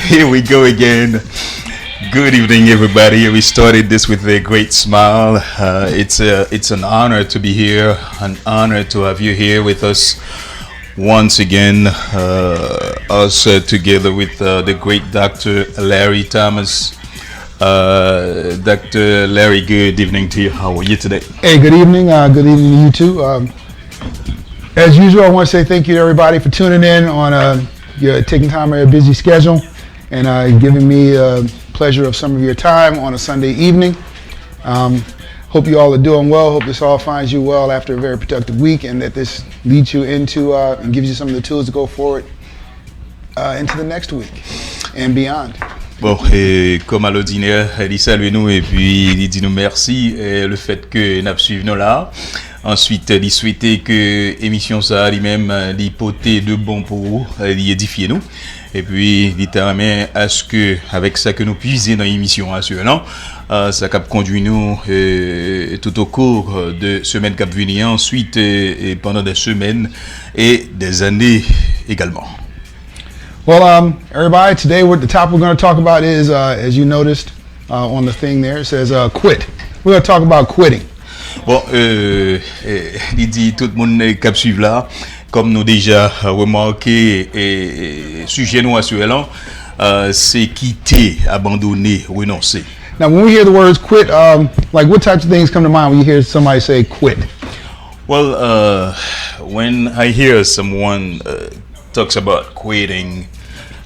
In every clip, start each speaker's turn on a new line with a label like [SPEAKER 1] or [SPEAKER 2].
[SPEAKER 1] Here we go again. Good evening, everybody. We started this with a great smile. It's an honor to be here, an honor to have you here with us once again. Us together with the great Dr. Larry Thomas. Dr. Larry, good evening to you. How are you today?
[SPEAKER 2] Hey, good evening. Good evening to you too. As usual, I want to say thank you to everybody for tuning in on your taking time out of your busy schedule and giving me pleasure of some of your time on a Sunday evening. Hope you all are doing well. Hope this all finds you well after a very productive week, and that this leads you into and gives you some of the tools to go forward into the next week and beyond.
[SPEAKER 1] Bon, et comme à l'ordinaire, il salue nous et puis il dit nous merci et le fait que nous suivons là. Ensuite, il souhaitait que l'émission ça lui-même l'hypothèse de bon pour vous, il édifier nous. Et puis, il permet à ce que, avec ça que nous puissions dans l'émission assurément, ça cap conduit nous tout au cours de semaines cap venir, ensuite et pendant des semaines et des années également.
[SPEAKER 2] Well, everybody, today the topic we're going to talk about is, as you noticed on the thing there, it says quit. We're going to talk about quitting.
[SPEAKER 1] Bon, il dit tout le monde cap suivre là, comme nous déjà remarqué, et sujet nous assurément, c'est quitter, abandonner, renoncer.
[SPEAKER 2] Now, when we hear the words quit, like what types of things come to mind when you hear somebody say quit?
[SPEAKER 1] Well, when I hear someone talks about quitting,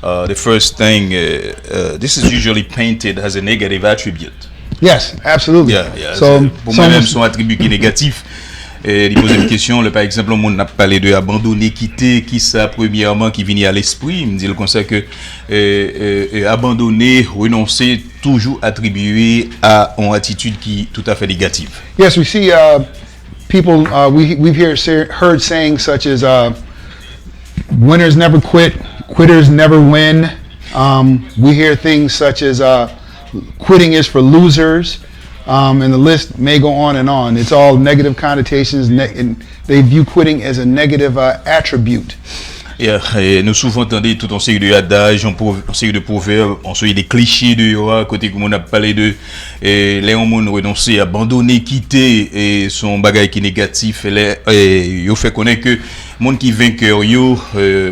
[SPEAKER 1] the first thing, this is usually painted as a negative attribute.
[SPEAKER 2] Yes, absolutely.
[SPEAKER 1] Yeah. So, pour moi-même, son attribut qui est négatif. Il pose une question, par exemple, on a parlé de abandonner, quitter, qui ça premièrement qui vient à l'esprit. Il me dit comme ça que abandonner, renoncer, toujours attribué à une attitude qui est tout à fait négative.
[SPEAKER 2] Yes, we see people, we've heard sayings such as winners never quit, quitters never win. We hear things such as quitting is for losers, and the list may go on and on. It's all negative connotations, and they view quitting as a negative attribute.
[SPEAKER 1] Yeah, nous souvent entendons tout un série de adages, un série de proverbes, un série de clichés de côté comme on a parlé de les hommes renoncer, abandonner, quitter et son bagage qui est négatif, yo fait connaître que monde qui vainqueur yo,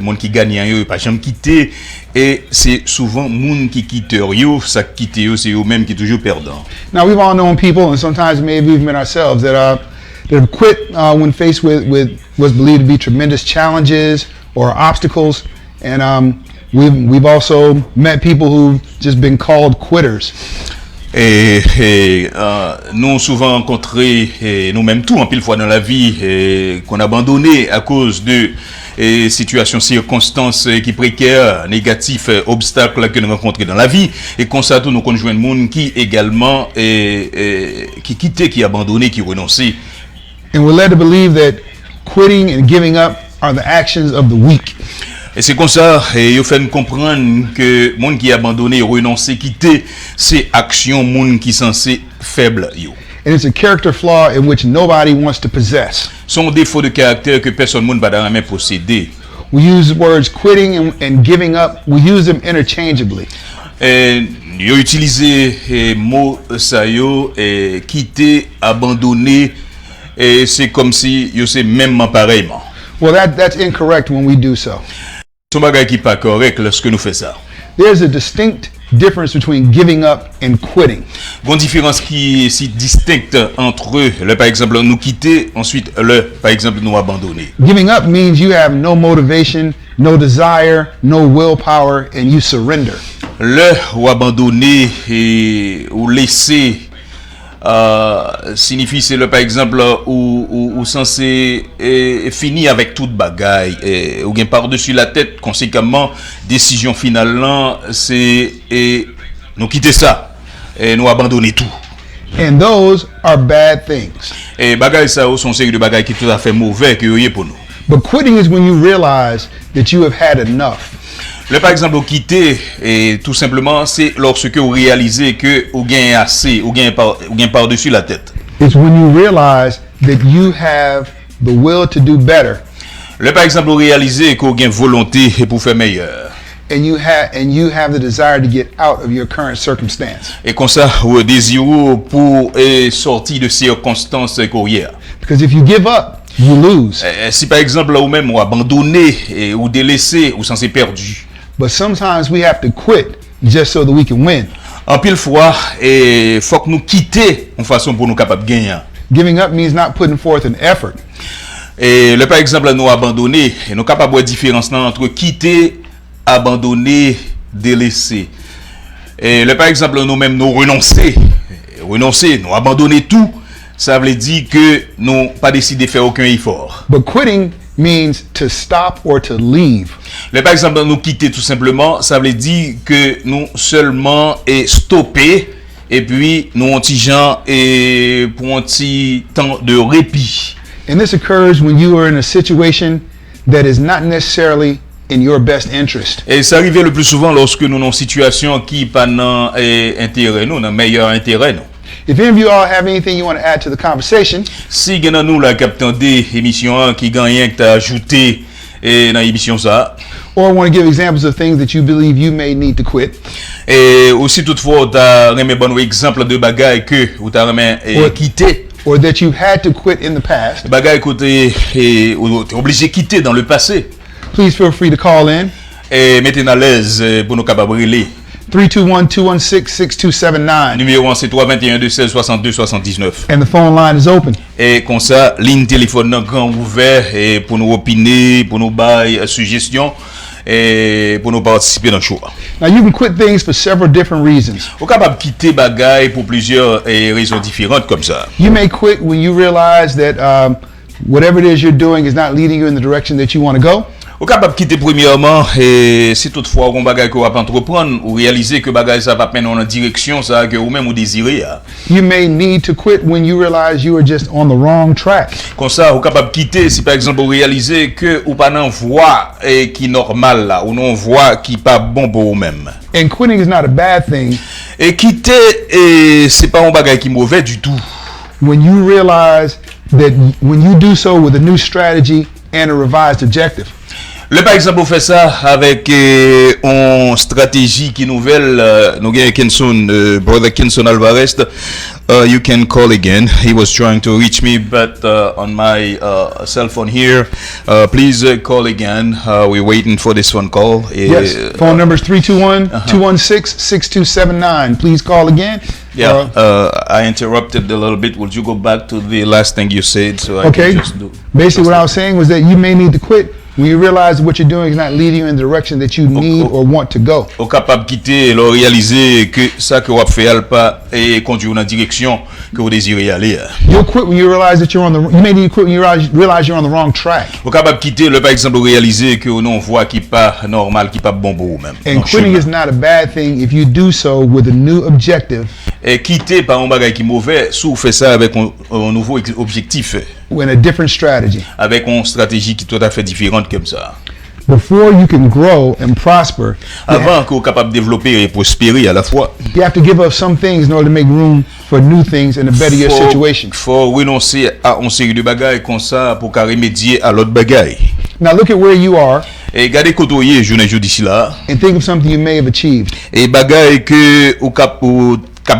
[SPEAKER 1] monde qui gagnant yo pas jamais quitter, et c'est souvent monde qui quitteur yo, ça quitter yo c'est eux même qui toujours perdant.
[SPEAKER 2] Now we've all known people, and sometimes maybe even ourselves, that have quit when faced with what's believed to be tremendous challenges or obstacles, and we've also met people who've just been called quitters.
[SPEAKER 1] Et nous souvent rencontré nous-mêmes tout en pile fois dans la vie qu'on a abandonné à cause de situations, circonstances qui précaires, négatifs, obstacles que nous rencontrons dans la vie, et comme ça tout nous conjoignons monde qui également qui quittait, qui abandonné, qui renonçait.
[SPEAKER 2] And we're led to believe that quitting and giving up are the actions of the weak.
[SPEAKER 1] Et c'est comme ça, il fait nous comprendre que monde qui abandonné, renoncé, quitté, c'est action monde qui censé faible yo.
[SPEAKER 2] And it's a character flaw in which nobody wants to possess.
[SPEAKER 1] Son défaut de caractère que personne monde va dans la main posséder.
[SPEAKER 2] We use words quitting and giving up. We use them interchangeably.
[SPEAKER 1] Yo utiliser mot ça yo quitter, abandonner, et c'est comme si yo c'est même pareillement.
[SPEAKER 2] Well, that's incorrect when we do so.
[SPEAKER 1] Son bagage qui pas correct lorsque nous fait ça.
[SPEAKER 2] There's a distinct difference between giving up and quitting.
[SPEAKER 1] Une différence qui est si distincte entre eux. Le par exemple nous quitter, ensuite le par exemple nous abandonner.
[SPEAKER 2] Giving up means you have no motivation, no desire, no willpower, and you surrender.
[SPEAKER 1] Le ou abandonner et ou laisser signifie c'est le par exemple ou censé finir avec toute bagaille ou bien par-dessus la tête, conséquemment décision finale là c'est nous quitter ça et nous abandonner tout.
[SPEAKER 2] And those are bad things.
[SPEAKER 1] Et bagaille ça sont série de bagaille qui tout à fait mauvais que yoyé pour nous.
[SPEAKER 2] But quitting is when you realize that you have had enough.
[SPEAKER 1] Le par exemple quitter et tout simplement c'est lorsque vous réalisez que vous gagnez assez, vous gagnez par-dessus la tête.
[SPEAKER 2] It's when you realize that you have the will to do better.
[SPEAKER 1] Le par exemple vous réalisez que vous gagnez volonté pour faire meilleur.
[SPEAKER 2] and you have the desire to get out of your current circumstance.
[SPEAKER 1] Et comme ça, vous désirez pour sortir de circonstances courrières.
[SPEAKER 2] Because if you give up, you lose.
[SPEAKER 1] Si par exemple, ou même ou abandonné ou délaissé ou censé perdu.
[SPEAKER 2] But sometimes we have to quit just so that we can win.
[SPEAKER 1] En pile fois, il faut que nous quittions en façon pour nous capables de gagner.
[SPEAKER 2] Giving up means not putting forth an effort.
[SPEAKER 1] Et le par exemple, nous abandonner, et nous capables de voir la différence entre quitter, abandonner, délaisser. Et le par exemple, nous-mêmes, nous renoncer, nous abandonner tout, ça veut dire que nous pas décidé de faire aucun effort.
[SPEAKER 2] But quitting means to stop or to leave.
[SPEAKER 1] Le par exemple, nous quitter tout simplement, ça veut dire que nous seulement stopper et puis nous un petit gens et pour un petit temps de répit.
[SPEAKER 2] And this occurs when you are in a situation that is not necessarily in your best interest.
[SPEAKER 1] Et ça arrive le plus souvent lorsque nous sommes dans une situation qui pas dans intérêt nous, dans meilleur intérêt nous.
[SPEAKER 2] If any of you all have anything you want to add to the conversation,
[SPEAKER 1] si gagnant nous la captain des émissions qui gagnent que t'as ajouté dans l'émission ça,
[SPEAKER 2] or want to give examples of things that you believe you may need to quit,
[SPEAKER 1] et aussi toutefois t'as remis bon exemple de bagaille que ou t'as remis quitter,
[SPEAKER 2] or that you had to quit in the past,
[SPEAKER 1] bagaille que t'es obligé de quitter dans le passé,
[SPEAKER 2] please feel free to call in.
[SPEAKER 1] Et mettez à l'aise pour nous capables brûler.
[SPEAKER 2] 321-216-6279.
[SPEAKER 1] Numéro 1 c'est 321-216-62-79.
[SPEAKER 2] And the phone line is open.
[SPEAKER 1] Et comme ça, ligne téléphone grand ouvert et pour nous opiner, pour nous bailler suggestions et pour nous participer dans le show.
[SPEAKER 2] Now you can quit things for several different reasons.
[SPEAKER 1] Vous capable quitter bagaille pour plusieurs raisons différentes comme ça.
[SPEAKER 2] You may quit when you realize that whatever it is you're doing is not leading you in the direction that you want to go.
[SPEAKER 1] Ou capable quitter premièrement et si toutefois on bagaille qu'on va entreprendre ou réaliser que bagaille ça va mener en direction ça que ou même ou désirez.
[SPEAKER 2] You may need to quit when you realize you are just on the wrong track.
[SPEAKER 1] Comme ça ou capable quitter si par exemple vous réalisez que ou pas dans voie qui normale là ou non voie qui pas bon pour vous même.
[SPEAKER 2] And quitting is not a bad thing.
[SPEAKER 1] Et quitter c'est pas un bagaille qui mauvais du tout.
[SPEAKER 2] When you realize that when you do so with a new strategy and a revised objective.
[SPEAKER 1] Le par exemple, on fait ça avec une stratégie qui nouvelle. Nous avons Kenson, brother Kenson Alvarez. You can call again. He was trying to reach me, but on my cell phone here. Please call again. We're waiting for this phone call.
[SPEAKER 2] Yes, phone number is 321-216-6279. Please call again.
[SPEAKER 1] Yeah, I interrupted a little bit. Would you go back to the last thing you said so I
[SPEAKER 2] can
[SPEAKER 1] just do?
[SPEAKER 2] Basically, what I was saying was that you may need to quit when you realize what you're doing is not leading you in the direction that you need or want to go.
[SPEAKER 1] Au capable quitter et réaliser que ça que vous fait pas et conduire dans la direction que vous désirez aller.
[SPEAKER 2] You'll quit when you realize that you're on the. You may need to quit when you realize you're on the wrong track.
[SPEAKER 1] Au capable quitter le par exemple réaliser que non voie qui pas normal qui pas bon pour vous même.
[SPEAKER 2] And quitting is not a bad thing if you do so with a new objective.
[SPEAKER 1] Et quitter par un bagage qui mauvais, si vous faites ça avec un nouveau objectif.
[SPEAKER 2] In a different strategy.
[SPEAKER 1] Avec une stratégie qui est tout à fait différente comme ça.
[SPEAKER 2] Before you can grow and prosper,
[SPEAKER 1] avant que vous capable de développer et prospérer à la fois,
[SPEAKER 2] you have to give up some things in order to make room for new things and to better your situation.
[SPEAKER 1] Faut renoncer à une série de bagages comme ça pour remédier à l'autre bagaille.
[SPEAKER 2] Now look at where you are.
[SPEAKER 1] Et regardez côtoyer journée d'ici là.
[SPEAKER 2] And think of something you may have achieved.
[SPEAKER 1] Et bagaille que vous cap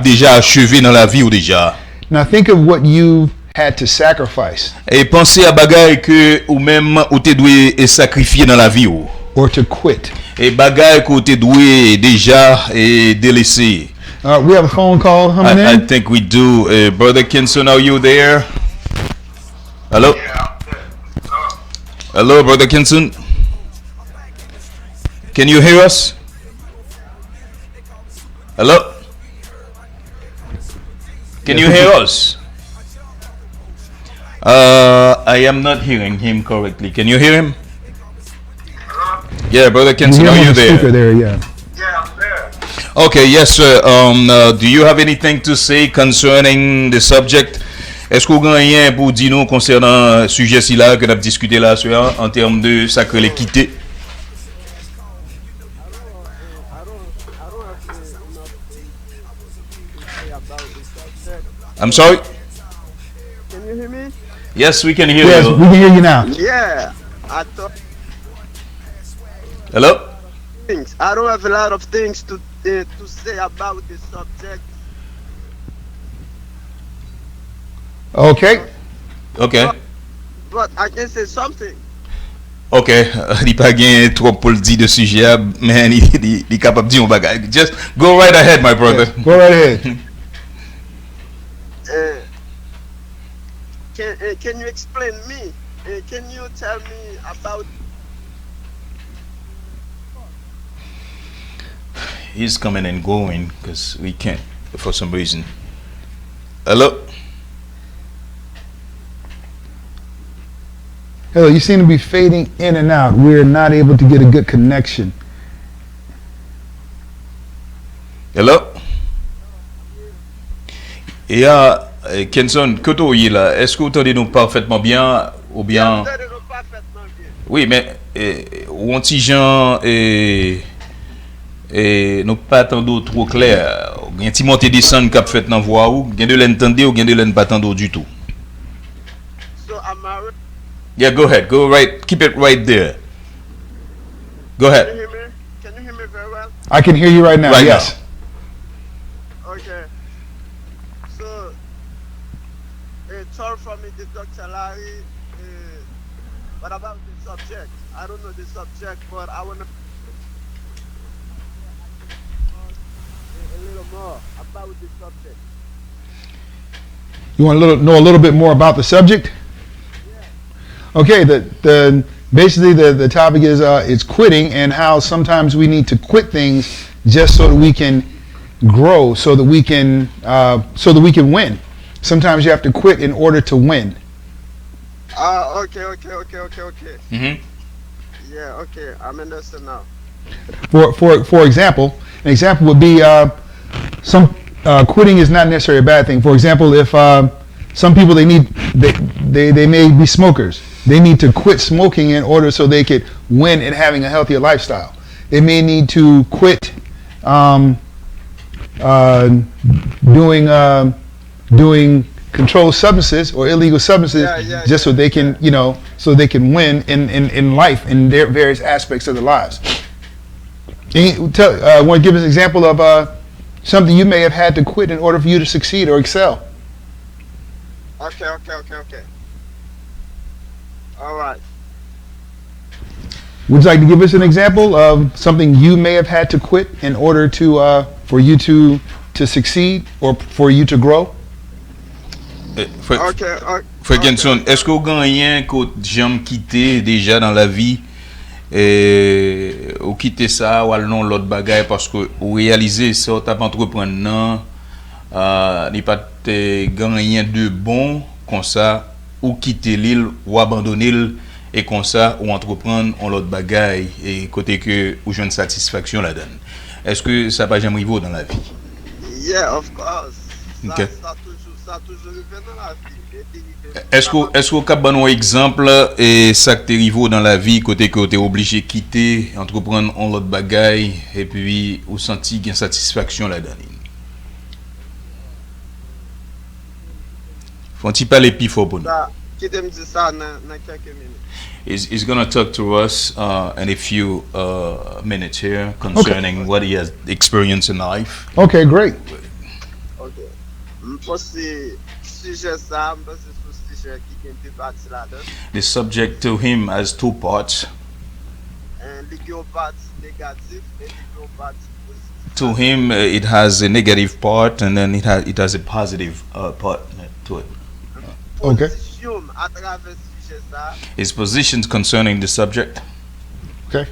[SPEAKER 1] déjà achevé dans la vie ou déjà.
[SPEAKER 2] Now think of what you had to sacrifice.
[SPEAKER 1] Et pensez à bagaille que ou même ou te doué sacrifier dans la vie ou.
[SPEAKER 2] Or to quit.
[SPEAKER 1] Et bagaille que te doué déjà et délaisser.
[SPEAKER 2] We have a phone call coming in.
[SPEAKER 1] I think we do. Brother Kinson, are you there? Hello?
[SPEAKER 3] Yeah.
[SPEAKER 1] Hello, Brother Kinson. Can you hear us? Hello? Can you hear us? I am not hearing him correctly. Can you hear him?
[SPEAKER 3] Hello?
[SPEAKER 1] Yeah, Brother Kinson, are you there?
[SPEAKER 2] There? Yeah,
[SPEAKER 3] I'm there.
[SPEAKER 1] Okay, yes, sir. Do you have anything to say concerning the subject? Est-ce que vous avez rien pour dire nous concernant le sujet là que nous avons discuté là en termes de sacré l'équité? I'm sorry?
[SPEAKER 3] Can you hear me?
[SPEAKER 1] Yes, we can hear
[SPEAKER 2] yes,
[SPEAKER 1] you.
[SPEAKER 2] We can hear you now.
[SPEAKER 3] Yeah. I thought.
[SPEAKER 1] Hello?
[SPEAKER 3] things. I don't have a lot of things to say about the subject.
[SPEAKER 2] Okay.
[SPEAKER 1] OK.
[SPEAKER 3] But I can say something.
[SPEAKER 1] OK, il pas gain trop pour le dire de sujet, mais il capable de dire un bagage. Just go right ahead, my brother.
[SPEAKER 2] Yes, go right ahead.
[SPEAKER 3] Uh, can you explain me? Can you tell me about?
[SPEAKER 1] He's coming and going because we can't for some reason. Hello?
[SPEAKER 2] Hello, you seem to be fading in and out. We're not able to get a good connection.
[SPEAKER 1] Hello? Yeah, Kenson, que tu là? Est-ce que vous entendez nous parfaitement bien ou bien? Oui, mais ou un petit gens nous pas attendre trop clair. Il y a un petit montée descendre cap fait dans voix ou gain de l'entendre ou gain de l'en pas attendre du tout.
[SPEAKER 3] So am I?
[SPEAKER 1] Yeah, go ahead. Go right. Keep it right there. Go
[SPEAKER 3] Can
[SPEAKER 1] ahead.
[SPEAKER 3] you hear me? Can you hear me very well?
[SPEAKER 2] I can hear you right now.
[SPEAKER 1] Right
[SPEAKER 2] Yes.
[SPEAKER 3] Okay. So, sorry for me, the Dr. Larry. What about the subject? I don't know the subject, but I want to a little more about the subject.
[SPEAKER 2] You want to know a little bit more about the subject? Okay, the basically the topic is it's quitting and how sometimes we need to quit things just so that we can grow, so that we can win. Sometimes you have to quit in order to win.
[SPEAKER 3] Okay.
[SPEAKER 1] Mm-hmm.
[SPEAKER 3] Yeah, okay. I'm understand now.
[SPEAKER 2] For example, an example would be some quitting is not necessarily a bad thing. For example, if some people they may be smokers. They need to quit smoking in order so they could win at having a healthier lifestyle. They may need to quit doing controlled substances or illegal substances just so they can so they can win in life in their various aspects of their lives. I want to give us an example of something you may have had to quit in order for you to succeed or excel.
[SPEAKER 3] Okay. All right.
[SPEAKER 2] Would you like to give us an example of something you may have had to quit in order to for you to succeed or for you to grow?
[SPEAKER 3] Okay.
[SPEAKER 1] Genson, est-ce que vous gagnez que j'aime quitter déjà dans la vie ou quitter ça ou non l'autre bagaille parce que vous réalisez ça t'as pas entreprendre non n'est pas gagner de bon comme ça ou quitter l'île ou abandonner l'île et comme ça ou entreprendre en l'autre bagaille et côté que ou j'ai une satisfaction là-dedans. Est-ce que ça pas jamais arrivé dans la vie?
[SPEAKER 3] Yeah, of course.
[SPEAKER 1] Okay.
[SPEAKER 3] Ça toujours arrivé dans la vie.
[SPEAKER 1] Est-ce que vous avez un exemple et ça qui arrivé dans la vie côté que tu es obligé de quitter, entreprendre en l'autre bagaille et puis vous senti une satisfaction là-dedans? Faut-il parler plus fort pour nous? He's going to talk to us in a few minutes here concerning what he has experienced in life.
[SPEAKER 2] Okay, great.
[SPEAKER 3] Okay.
[SPEAKER 1] The subject to him has two parts. To him, it has a negative part, and then it has a positive part to it.
[SPEAKER 2] Okay.
[SPEAKER 1] His positions concerning the subject.
[SPEAKER 2] Okay.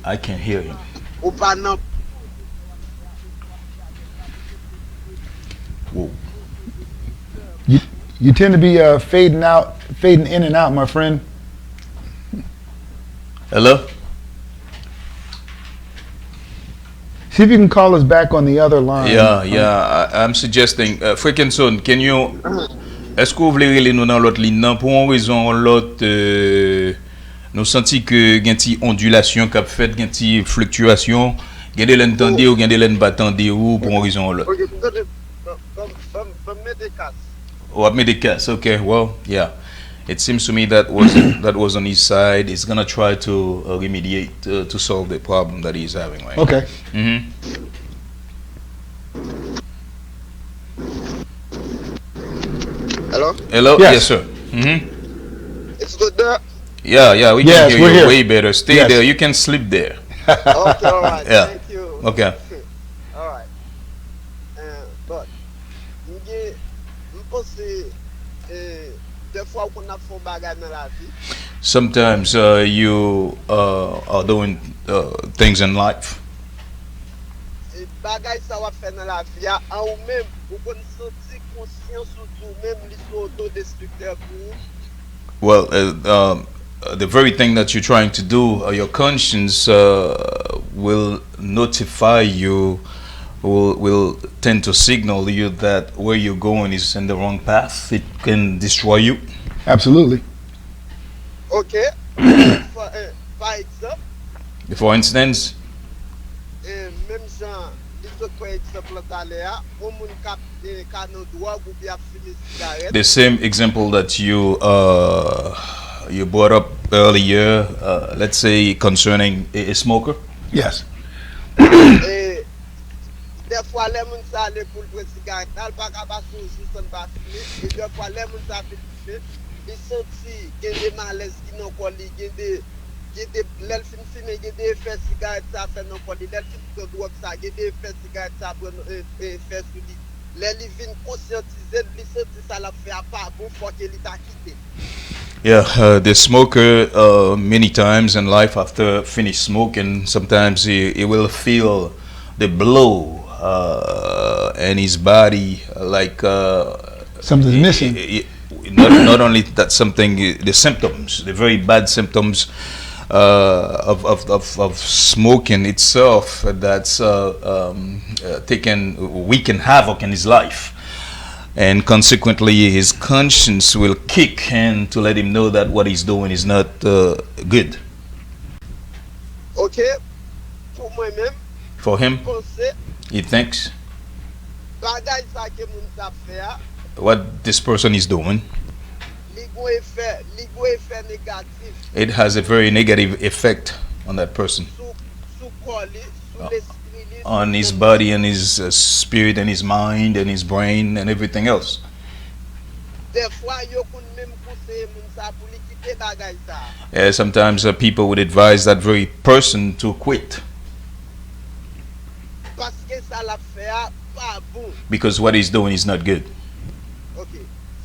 [SPEAKER 1] I can't hear him. Whoa.
[SPEAKER 2] You tend to be fading in and out, my friend.
[SPEAKER 1] Hello?
[SPEAKER 2] See if you can call us back on the other line.
[SPEAKER 1] Yeah. I'm suggesting, Freakinson, can you... Est-ce que vous voulez aller nous dans l'autre ligne? Non, pour une raison ou l'autre, nous senti que il y a une petite ondulation qui a fait, il y a une petite fluctuation, il y a de l'entendre ou il y a de l'entendre ou pour une raison ou l'autre. What made the cast? Okay, well, yeah. It seems to me that was on his side. He's gonna try to remediate to solve the problem that he's having right
[SPEAKER 2] Okay.
[SPEAKER 1] now. Mm-hmm.
[SPEAKER 3] Hello?
[SPEAKER 1] Hello?
[SPEAKER 2] Yes.
[SPEAKER 1] Yes, sir. Mm-hmm.
[SPEAKER 3] It's good there?
[SPEAKER 1] Yeah, we
[SPEAKER 2] Yes,
[SPEAKER 1] can hear
[SPEAKER 2] we're
[SPEAKER 1] you
[SPEAKER 2] here.
[SPEAKER 1] way better. Stay
[SPEAKER 2] Yes.
[SPEAKER 1] there. You can sleep there.
[SPEAKER 3] Okay, all right.
[SPEAKER 1] Yeah.
[SPEAKER 3] Thank you.
[SPEAKER 1] Okay.
[SPEAKER 3] All right. But, je pense que des fois qu'on a fait bagage dans la vie,
[SPEAKER 1] Sometimes you are doing things in life.
[SPEAKER 3] et bagage ça va faire dans la vie, en ou même, vous pouvez sentir conscience ou tout, même les autodestructeurs pour vous.
[SPEAKER 1] Well, the very thing that you're trying to do, your conscience will notify you, will tend to signal you that where you're going is in the wrong path. It can destroy you.
[SPEAKER 2] Absolutely.
[SPEAKER 3] Ok. Par exemple,
[SPEAKER 1] For instance,
[SPEAKER 3] même genre, les autres par exemple, dans l'air, on moun cap canon drogue ou bien fumer cigarette.
[SPEAKER 1] the same example that you brought up earlier, let's say concerning a smoker.
[SPEAKER 2] Yes.
[SPEAKER 3] Et des fois, les moun sa aller pour le cigarette, elle pas capable de juste en bas fumer. Et des fois, les moun sa fait toucher, ils sentent qu'il y a des malaises qui n'ont pas li, il y a des l'elfin fumer, il y a des effets cigarette ça fait non pas li, l'elfin prend drogue ça, il y a des effets cigarette ça prend effets sur lui. Les li vinn conscientiser, li senti ça la fait pas bon, faut qu'il t'a quitté.
[SPEAKER 1] Yeah, the smoker many times in life after finish smoking, sometimes he will feel the blow in his body, like
[SPEAKER 2] Something's missing.
[SPEAKER 1] not only that, something, the symptoms, the very bad symptoms of smoking itself that's weaken havoc in his life. And consequently, his conscience will kick in to let him know that what he's doing is not good.
[SPEAKER 3] Ok, pour moi-même,
[SPEAKER 1] For him,
[SPEAKER 3] penser,
[SPEAKER 1] he thinks
[SPEAKER 3] bagay ça que moun sa fait,
[SPEAKER 1] what this person is doing,
[SPEAKER 3] li gon effet négatif
[SPEAKER 1] it has a very negative effect on that person,
[SPEAKER 3] sous corps li, sous l'esprit li,
[SPEAKER 1] on his body and his spirit and his mind and his brain and everything else.
[SPEAKER 3] Des fois, yo kon même conseiller moun sa pour li quitter bagay ça.
[SPEAKER 1] Sometimes people would advise that very person to quit
[SPEAKER 3] Parce que ça la fait pas bon.
[SPEAKER 1] because what he's doing is not good.
[SPEAKER 3] Ok.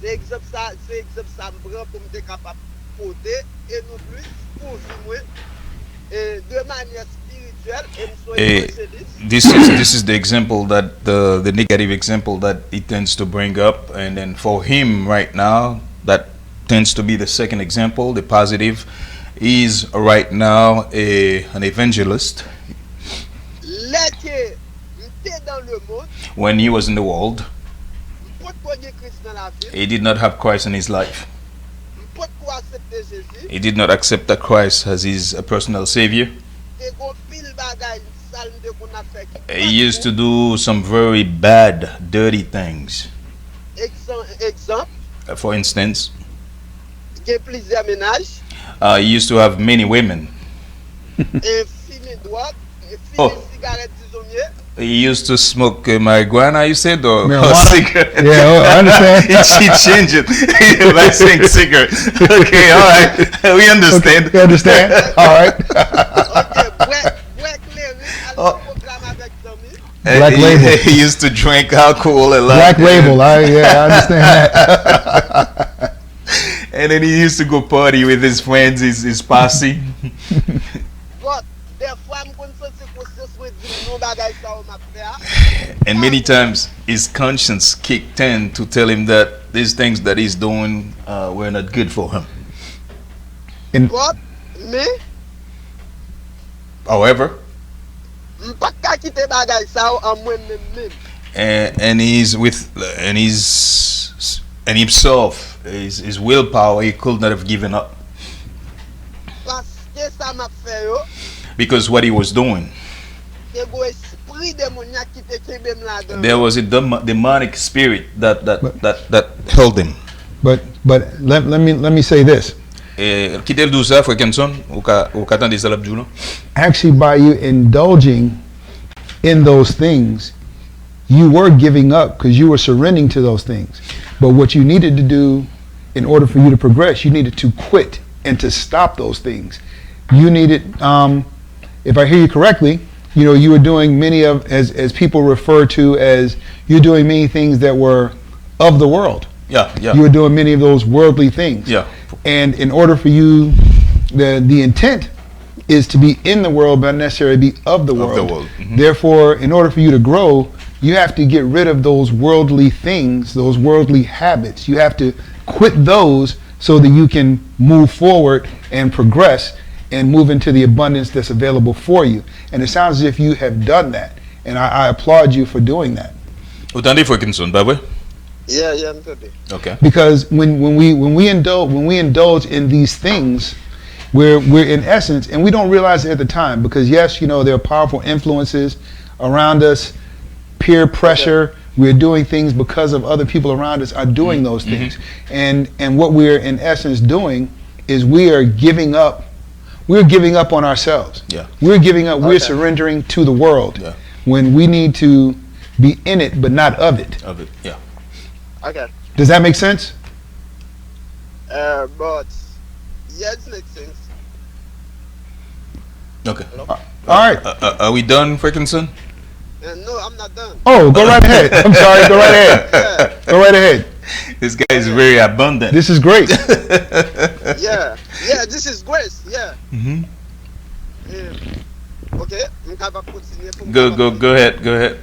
[SPEAKER 3] C'est exemple ça me prend pour me capable porter et nous plus pour moi et de manière spirituelle et me
[SPEAKER 1] Eh,
[SPEAKER 3] soyez
[SPEAKER 1] this is the example that the negative example that he tends to bring up, and then for him right now that tends to be the second example. The positive is right now an evangelist.
[SPEAKER 3] Là que m'était dans le monde,
[SPEAKER 1] When he was in the world,
[SPEAKER 3] m'pot ko gen Christ dans la vie,
[SPEAKER 1] he did not have Christ in his life.
[SPEAKER 3] m'pot ko accepter Jésus,
[SPEAKER 1] He did not accept that Christ as his personal savior.
[SPEAKER 3] te gon pile bagay sale de qu'on a fait.
[SPEAKER 1] He used to do some very bad, dirty things.
[SPEAKER 3] Exemple,
[SPEAKER 1] For instance,
[SPEAKER 3] gen plusieurs ménages,
[SPEAKER 1] he used to have many women.
[SPEAKER 3] et fumer drogue, et
[SPEAKER 1] Oh.
[SPEAKER 3] fumer cigarette disons mieux.
[SPEAKER 1] He used to smoke marijuana, you said, or
[SPEAKER 2] Marijuana?
[SPEAKER 1] cigarette?
[SPEAKER 2] Yeah, I understand.
[SPEAKER 1] He changed it by saying cigarette. Okay, all right. We understand.
[SPEAKER 2] You understand? All right.
[SPEAKER 3] Ok, break clairing,
[SPEAKER 1] Oh.
[SPEAKER 3] alors programme avec Tommy.
[SPEAKER 2] Black label.
[SPEAKER 1] He used to drink alcohol a lot.
[SPEAKER 2] Black label. I understand that.
[SPEAKER 1] And then he used to go party with his friends, his posse.
[SPEAKER 3] But, des fois, je me sens conscience de dire non bagay ça ou m'a fait.
[SPEAKER 1] And many times his conscience kicked in to tell him that these things that he's doing were not good for him.
[SPEAKER 3] But, mais,
[SPEAKER 1] However,
[SPEAKER 3] je pas qu'à quitter bagay ça en moi-même.
[SPEAKER 1] and he's and himself, his willpower, he could not have given up
[SPEAKER 3] Parce que ça m'a fait yo,
[SPEAKER 1] because what he was doing,
[SPEAKER 3] que go esprit
[SPEAKER 1] There was a demonic spirit that held him.
[SPEAKER 2] But let me say this.
[SPEAKER 1] Quitter le douze, frère Kenson, ou qu'attendez ça l'abdou.
[SPEAKER 2] Actually, by you indulging in those things, you were giving up because you were surrendering to those things. But what you needed to do in order for you to progress, you needed to quit and to stop those things. You needed, if I hear you correctly, you know, you were doing many of, as people refer to as, you're doing many things that were of the world.
[SPEAKER 1] Yeah.
[SPEAKER 2] You were doing many of those worldly things.
[SPEAKER 1] Yeah.
[SPEAKER 2] And in order for you, the intent is to be in the world, but not necessarily be of the world.
[SPEAKER 1] Mm-hmm.
[SPEAKER 2] Therefore, in order for you to grow, you have to get rid of those worldly things, those worldly habits. You have to quit those so that you can move forward and progress and move into the abundance that's available for you. And it sounds as if you have done that. And I applaud you for doing that.
[SPEAKER 1] Attendez, frère Kenson, bah ouais?
[SPEAKER 3] Yeah, I'm good.
[SPEAKER 1] Okay.
[SPEAKER 2] Because when we indulge in these things, we're in essence, and we don't realize it at the time, because yes, you know, there are powerful influences around us, peer pressure. We're doing things because of other people around us are doing those things. And what we're in essence doing is we are giving up. We're giving up on ourselves.
[SPEAKER 1] Yeah.
[SPEAKER 2] We're giving up. Okay. We're surrendering to the world.
[SPEAKER 1] Yeah.
[SPEAKER 2] When we need to be in it, but not of it.
[SPEAKER 1] Of it. Yeah.
[SPEAKER 3] Okay.
[SPEAKER 2] Does that make sense?
[SPEAKER 3] But yeah, it makes sense.
[SPEAKER 1] Okay.
[SPEAKER 2] All right.
[SPEAKER 1] Are we done, Frickinson?
[SPEAKER 3] No, I'm not done.
[SPEAKER 2] Oh, go right ahead. I'm sorry. Go right ahead.
[SPEAKER 3] Yeah.
[SPEAKER 2] Go right ahead.
[SPEAKER 1] This guy is very abundant.
[SPEAKER 2] This is great.
[SPEAKER 3] Yeah, this is grace. Yeah.
[SPEAKER 1] Mm-hmm.
[SPEAKER 3] Okay.
[SPEAKER 1] Go ahead.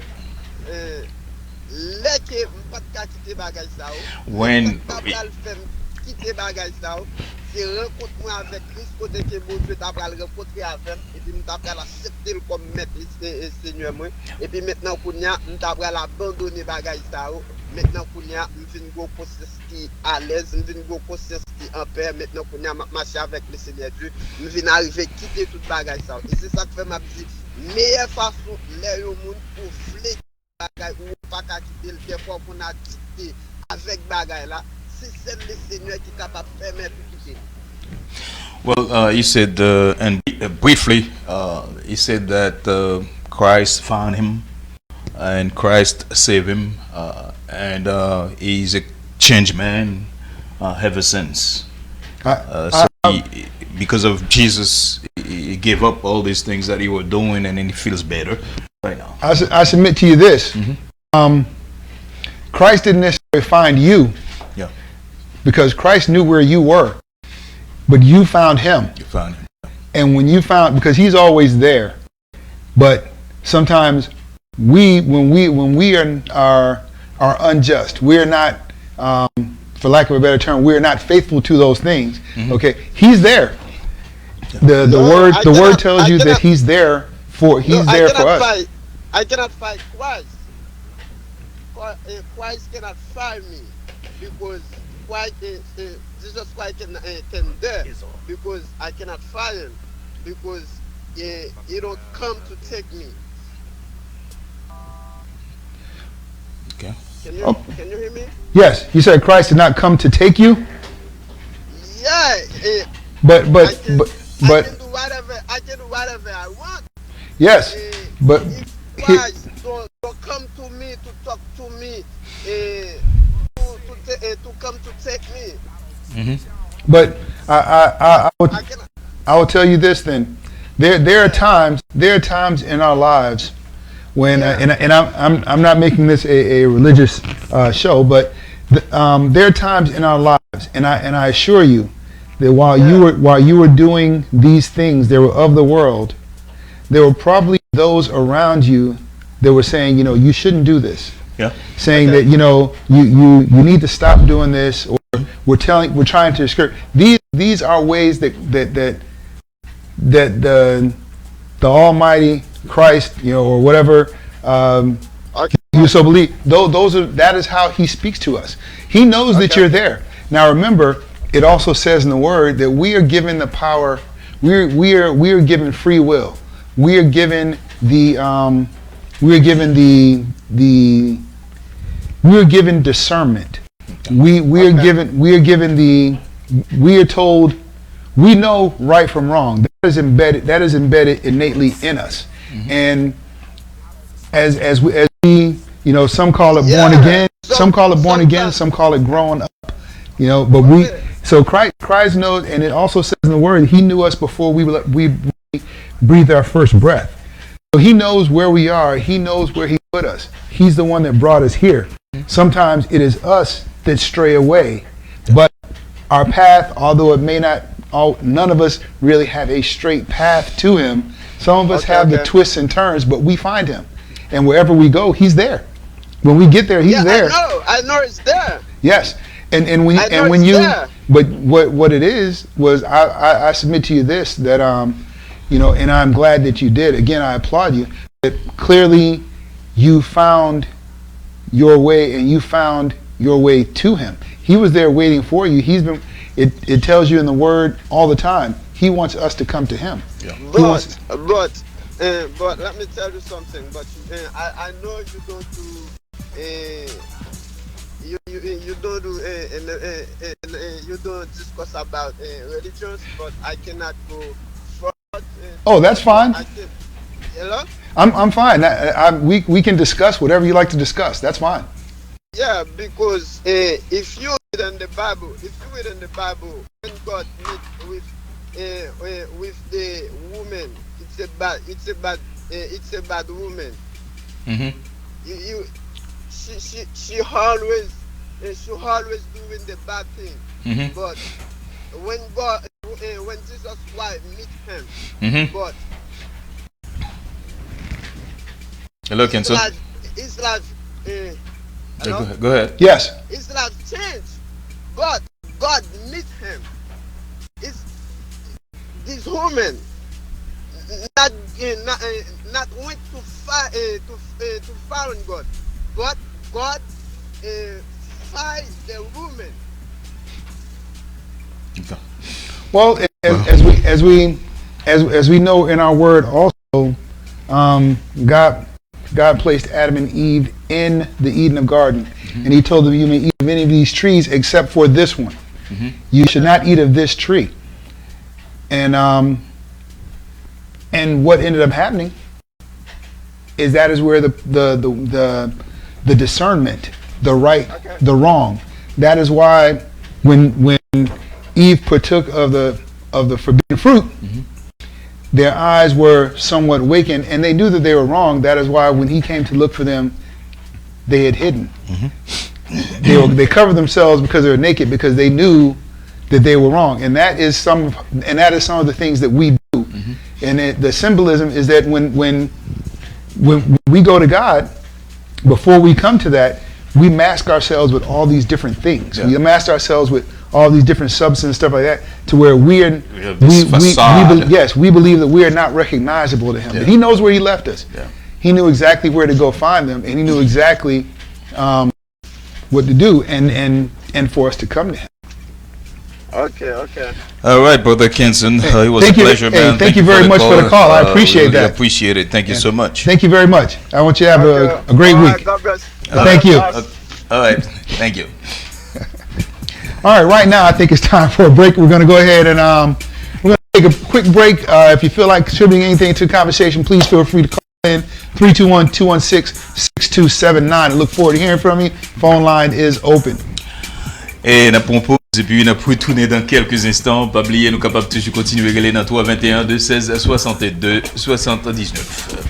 [SPEAKER 1] When
[SPEAKER 3] c'est rencontre-moi avec Christ côté que mon Dieu t'a pral rencontrer avec et puis m't'a pral accepter comme maître et Seigneur moi et puis maintenant kounya m't'a pral abandonner bagay ça maintenant kounya m'vinn go conscience qui à l'aise m'vinn go conscience qui en paix maintenant kounya marcher avec le Seigneur Dieu m'vinn arriver quitter toute bagay ça et c'est ça que fait m'a dit meilleure façon les yo moun pour fléter bagay ou pas qu'à quitter le des fois qu'on a dicté avec bagay là c'est le Seigneur qui est capable de permettre de quitter.
[SPEAKER 1] Well, he said, and briefly, he said that Christ found him, and Christ saved him, and he's a changed man ever since. Because of Jesus, he gave up all these things that he was doing, and then he feels better right now.
[SPEAKER 2] I submit to you this: Christ didn't necessarily find you.
[SPEAKER 1] Yeah.
[SPEAKER 2] Because Christ knew where you were, but you found him.
[SPEAKER 1] You found him.
[SPEAKER 2] And when you found, because he's always there, but sometimes when we are unjust, we're not, for lack of a better term, we're not faithful to those things. Mm-hmm. Okay, he's there. The word tells you that he's there for us.
[SPEAKER 3] I cannot fight Christ. Christ cannot fight me because Jesus Christ can there because I cannot fight him because he don't come to take me.
[SPEAKER 1] Okay.
[SPEAKER 3] Can you hear me?
[SPEAKER 2] Yes, you said Christ did not come to take you.
[SPEAKER 3] Yeah.
[SPEAKER 2] But
[SPEAKER 3] I can do whatever I want.
[SPEAKER 2] Yes, but
[SPEAKER 3] if Christ don't come to me to talk to me, to come to take me.
[SPEAKER 1] Mm-hmm.
[SPEAKER 2] But I will tell you this then. There are times in our lives when and I'm not making this a religious show, but there are times in our lives, and I assure you that while you were doing these things that were of the world, there were probably those around you that were saying, you shouldn't do this.
[SPEAKER 1] Yeah.
[SPEAKER 2] Saying that you need to stop doing this, or we're trying to discourage. These are ways that the Almighty Christ, or whatever you so believe. That is how He speaks to us. He knows that you're there. Now remember, it also says in the Word that we are given the power. We are given free will. We are given the we're given we're given discernment. We are told, we know right from wrong. That is embedded innately in us. And as we some call it born again, some call it born again, some call it growing up. But so Christ knows, and it also says in the Word, He knew us before we breathed our first breath. So He knows where we are. He knows where He put us. He's the one that brought us here. Sometimes it is us that stray away, but our path, although it may not, none of us really have a straight path to Him. Some of us have the twists and turns, but we find Him, and wherever we go, He's there. When we get there, He's there.
[SPEAKER 3] I know it's there.
[SPEAKER 2] Yes, but what it is was I submit to you this, that and I'm glad that you did. Again, I applaud you. That clearly you found your way, and you found your way to Him. He was there waiting for you. It tells you in the Word all the time, He wants us to come to Him.
[SPEAKER 3] Yeah. But let me tell you something. But I know you don't do you don't discuss about religions, but I cannot go forward.
[SPEAKER 2] Oh, that's fine.
[SPEAKER 3] Hello?
[SPEAKER 2] I'm fine. We can discuss whatever you like to discuss. That's fine.
[SPEAKER 3] Yeah, because if you read in the Bible, when God meet with the woman, it's a bad woman. Mm-hmm. She always doing the bad thing. Mm-hmm. But when Jesus Christ meet him, mm-hmm. but
[SPEAKER 1] hello, Kenzo.
[SPEAKER 3] It's like
[SPEAKER 1] go ahead.
[SPEAKER 2] Yes.
[SPEAKER 3] It's like change, but God meet him. It's this woman not went to find God, but God find the woman.
[SPEAKER 2] Okay. Well, as we know in our Word also, God placed Adam and Eve in the Eden Garden, mm-hmm. and He told them, you may eat of any of these trees except for this one. Mm-hmm. You should not eat of this tree. And what ended up happening is that is where the discernment, the right, okay. the wrong. That is why when Eve partook of the forbidden fruit, mm-hmm. their eyes were somewhat awakened, and they knew that they were wrong. That is why when He came to look for them, they had hidden. Mm-hmm. They covered themselves because they were naked, because they knew that they were wrong. And that is some of the things that we do. Mm-hmm. And the symbolism is that when we go to God, before we come to that, we mask ourselves with all these different things. Yeah. We mask ourselves with all these different substances, stuff like that, to where we believe that we are not recognizable to Him. Yeah. But He knows where He left us. Yeah. He knew exactly where to go find them, and He knew exactly what to do, and for us to come to Him.
[SPEAKER 3] Okay.
[SPEAKER 1] All right, Brother Kenson. It was a pleasure, man.
[SPEAKER 2] Thank you very much for the call. I appreciate that.
[SPEAKER 1] Appreciate it. Thank you so much.
[SPEAKER 2] Thank you very much. I want you to have a great week.
[SPEAKER 3] God bless.
[SPEAKER 2] Thank you.
[SPEAKER 1] All right. Thank you.
[SPEAKER 2] All right. Right now, I think it's time for a break. We're going to go ahead and we're going to take a quick break. If you feel like contributing anything to the conversation, please feel free to call in 321-216-6279. I look forward to hearing from you. Phone line is open.
[SPEAKER 1] Et nous propose et puis nous retourner dans quelques instants. Pas oublier, nous capables toujours continuer à regarder dans 321 216 62 79.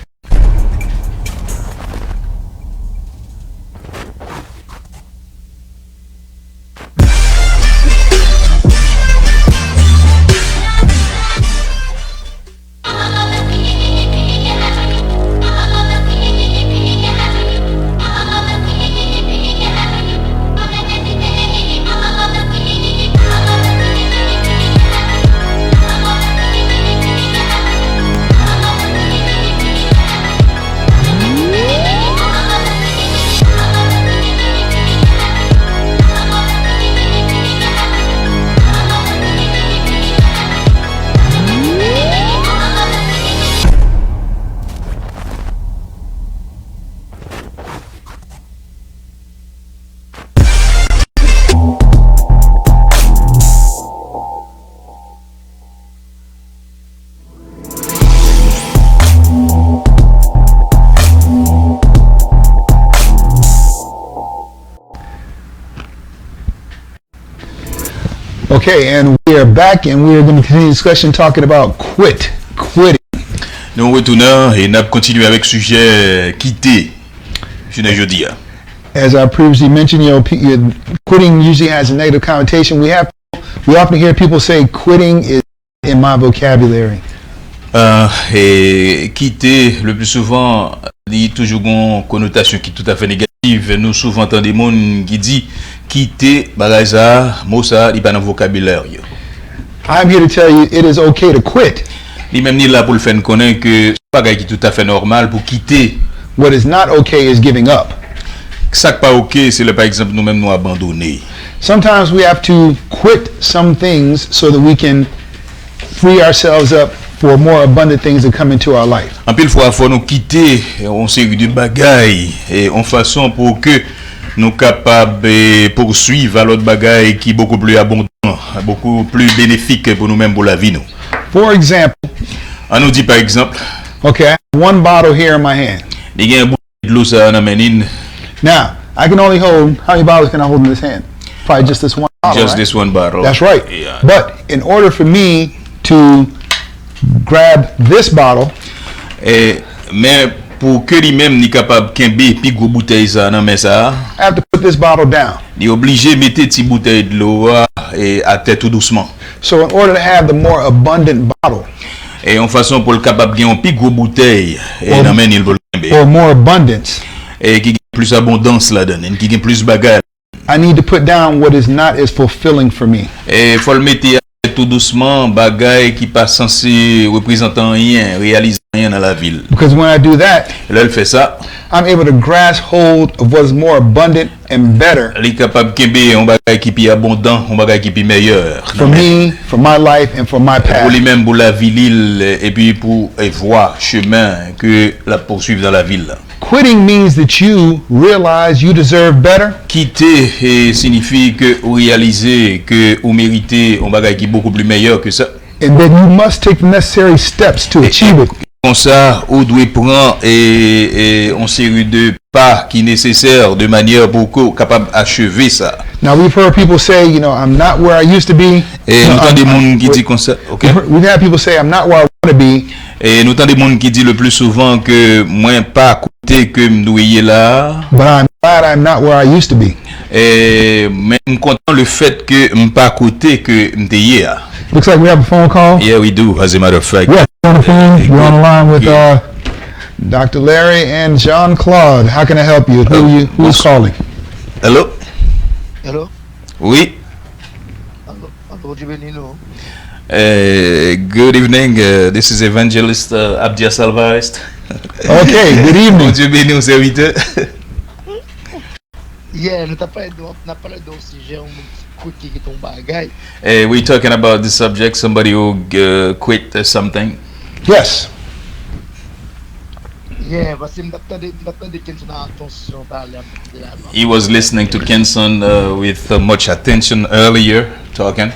[SPEAKER 2] Okay, and we are back and we are going to continue discussion talking about quitting.
[SPEAKER 1] Nous retournons et nous continuons avec le sujet quitter. Je ne dis.
[SPEAKER 2] As I previously mentioned, quitting usually has a negative connotation. We often hear people say quitting is in my vocabulary.
[SPEAKER 1] Et quitter, le plus souvent, il y a toujours une connotation qui est tout à fait négative. Nous souvent entendons des gens qui disent quitter, bagaza, mot ça, il n'y a pas dans le vocabulaire.
[SPEAKER 2] I'm here to tell you it is okay to quit.
[SPEAKER 1] Il même là pour le faire connaître que c'est pas qui est tout à fait normal pour quitter.
[SPEAKER 2] What is not okay is giving up.
[SPEAKER 1] Ça qui pas ok, c'est le par exemple nous-mêmes nous abandonner.
[SPEAKER 2] Sometimes we have to quit some things so that we can free ourselves up for more abundant things that come into our life.
[SPEAKER 1] En pile fois, faut nous quitter on série de bagailles et en façon pour que nous capables de poursuivre à l'autre bagaille qui est beaucoup plus abondant, beaucoup plus bénéfique pour nous-mêmes pour la vie nous.
[SPEAKER 2] For example,
[SPEAKER 1] on nous dit par exemple,
[SPEAKER 2] okay, I have one bottle here in my hand.
[SPEAKER 1] Il y a un bouteille de l'eau ça dans main.
[SPEAKER 2] Now, I can only hold, how many bottles can I hold in this hand? Probably just this one bottle,
[SPEAKER 1] Just
[SPEAKER 2] right?
[SPEAKER 1] this one bottle.
[SPEAKER 2] That's right.
[SPEAKER 1] Yeah.
[SPEAKER 2] But in order for me to grab this bottle,
[SPEAKER 1] Mais pour que lui-même n'est capable de puis gros bouteille ça dans main ça,
[SPEAKER 2] I have to put this bottle down.
[SPEAKER 1] il est obligé de mettre petite bouteille de l'eau à tête tout doucement.
[SPEAKER 2] So in order to have the more abundant bottle,
[SPEAKER 1] Et en façon pour le capable de gagner une plus gros bouteille et dans main il veut
[SPEAKER 2] or more abundance,
[SPEAKER 1] et qui a plus abondance là-dedans, qui a plus bagarre.
[SPEAKER 2] I need to put down what is not as fulfilling for me.
[SPEAKER 1] Et faut le mettre tout doucement bagaille qui pas censé représenter rien, réaliser rien dans la ville.
[SPEAKER 2] Because when I do that,
[SPEAKER 1] Là il fait ça,
[SPEAKER 2] I'm able to grasp hold of what is more abundant and better
[SPEAKER 1] il est capable de kembe un bagaille qui est abondant, un bagaille qui est meilleur.
[SPEAKER 2] for me, for my life, and for my
[SPEAKER 1] Pour
[SPEAKER 2] path.
[SPEAKER 1] lui-même, pour la ville, et puis pour voir chemin que la poursuivre dans la ville.
[SPEAKER 2] Quitting means that you realize you deserve better,
[SPEAKER 1] Quitter signifie que vous réalisez que vous méritez un bagage qui est beaucoup plus meilleur que ça.
[SPEAKER 2] and that you must take the necessary steps to achieve it.
[SPEAKER 1] Comme ça, vous devez prendre une série de pas qui est nécessaire de manière pour que vous capable d'achever ça.
[SPEAKER 2] Now we've heard people say, I'm not where I used to be.
[SPEAKER 1] Et nous avons des gens qui disent comme ça. Okay?
[SPEAKER 2] We've had people say, I'm not where I want to be.
[SPEAKER 1] Et nous avons des gens qui disent le plus souvent que moi pas côté que me doyer là.
[SPEAKER 2] But I'm glad I'm not where I used to be.
[SPEAKER 1] Et même content le fait que me pas côté que me doyer.
[SPEAKER 2] Looks like we have a phone call.
[SPEAKER 1] Yeah, we do, as a matter of fact.
[SPEAKER 2] Yeah, on the phone. We're on the line with Dr. Larry and Jean-Claude. How can I help you? Who's calling?
[SPEAKER 1] Hello?
[SPEAKER 4] Hello?
[SPEAKER 1] Oui.
[SPEAKER 4] Hello, Benino.
[SPEAKER 1] Good evening. This is Evangelist Abdia Salvarist.
[SPEAKER 2] Okay, good evening.
[SPEAKER 1] Dieu béni aux serviteurs.
[SPEAKER 4] Yeah, nous t'as parlé d'un sujet, un qui est ton bagage.
[SPEAKER 1] We're talking about the subject, somebody who quit something.
[SPEAKER 2] Yes.
[SPEAKER 4] Yeah, parce que m'attendais qu'il y ait une attention parler de la
[SPEAKER 1] He was listening to Kenson with much attention earlier, talking.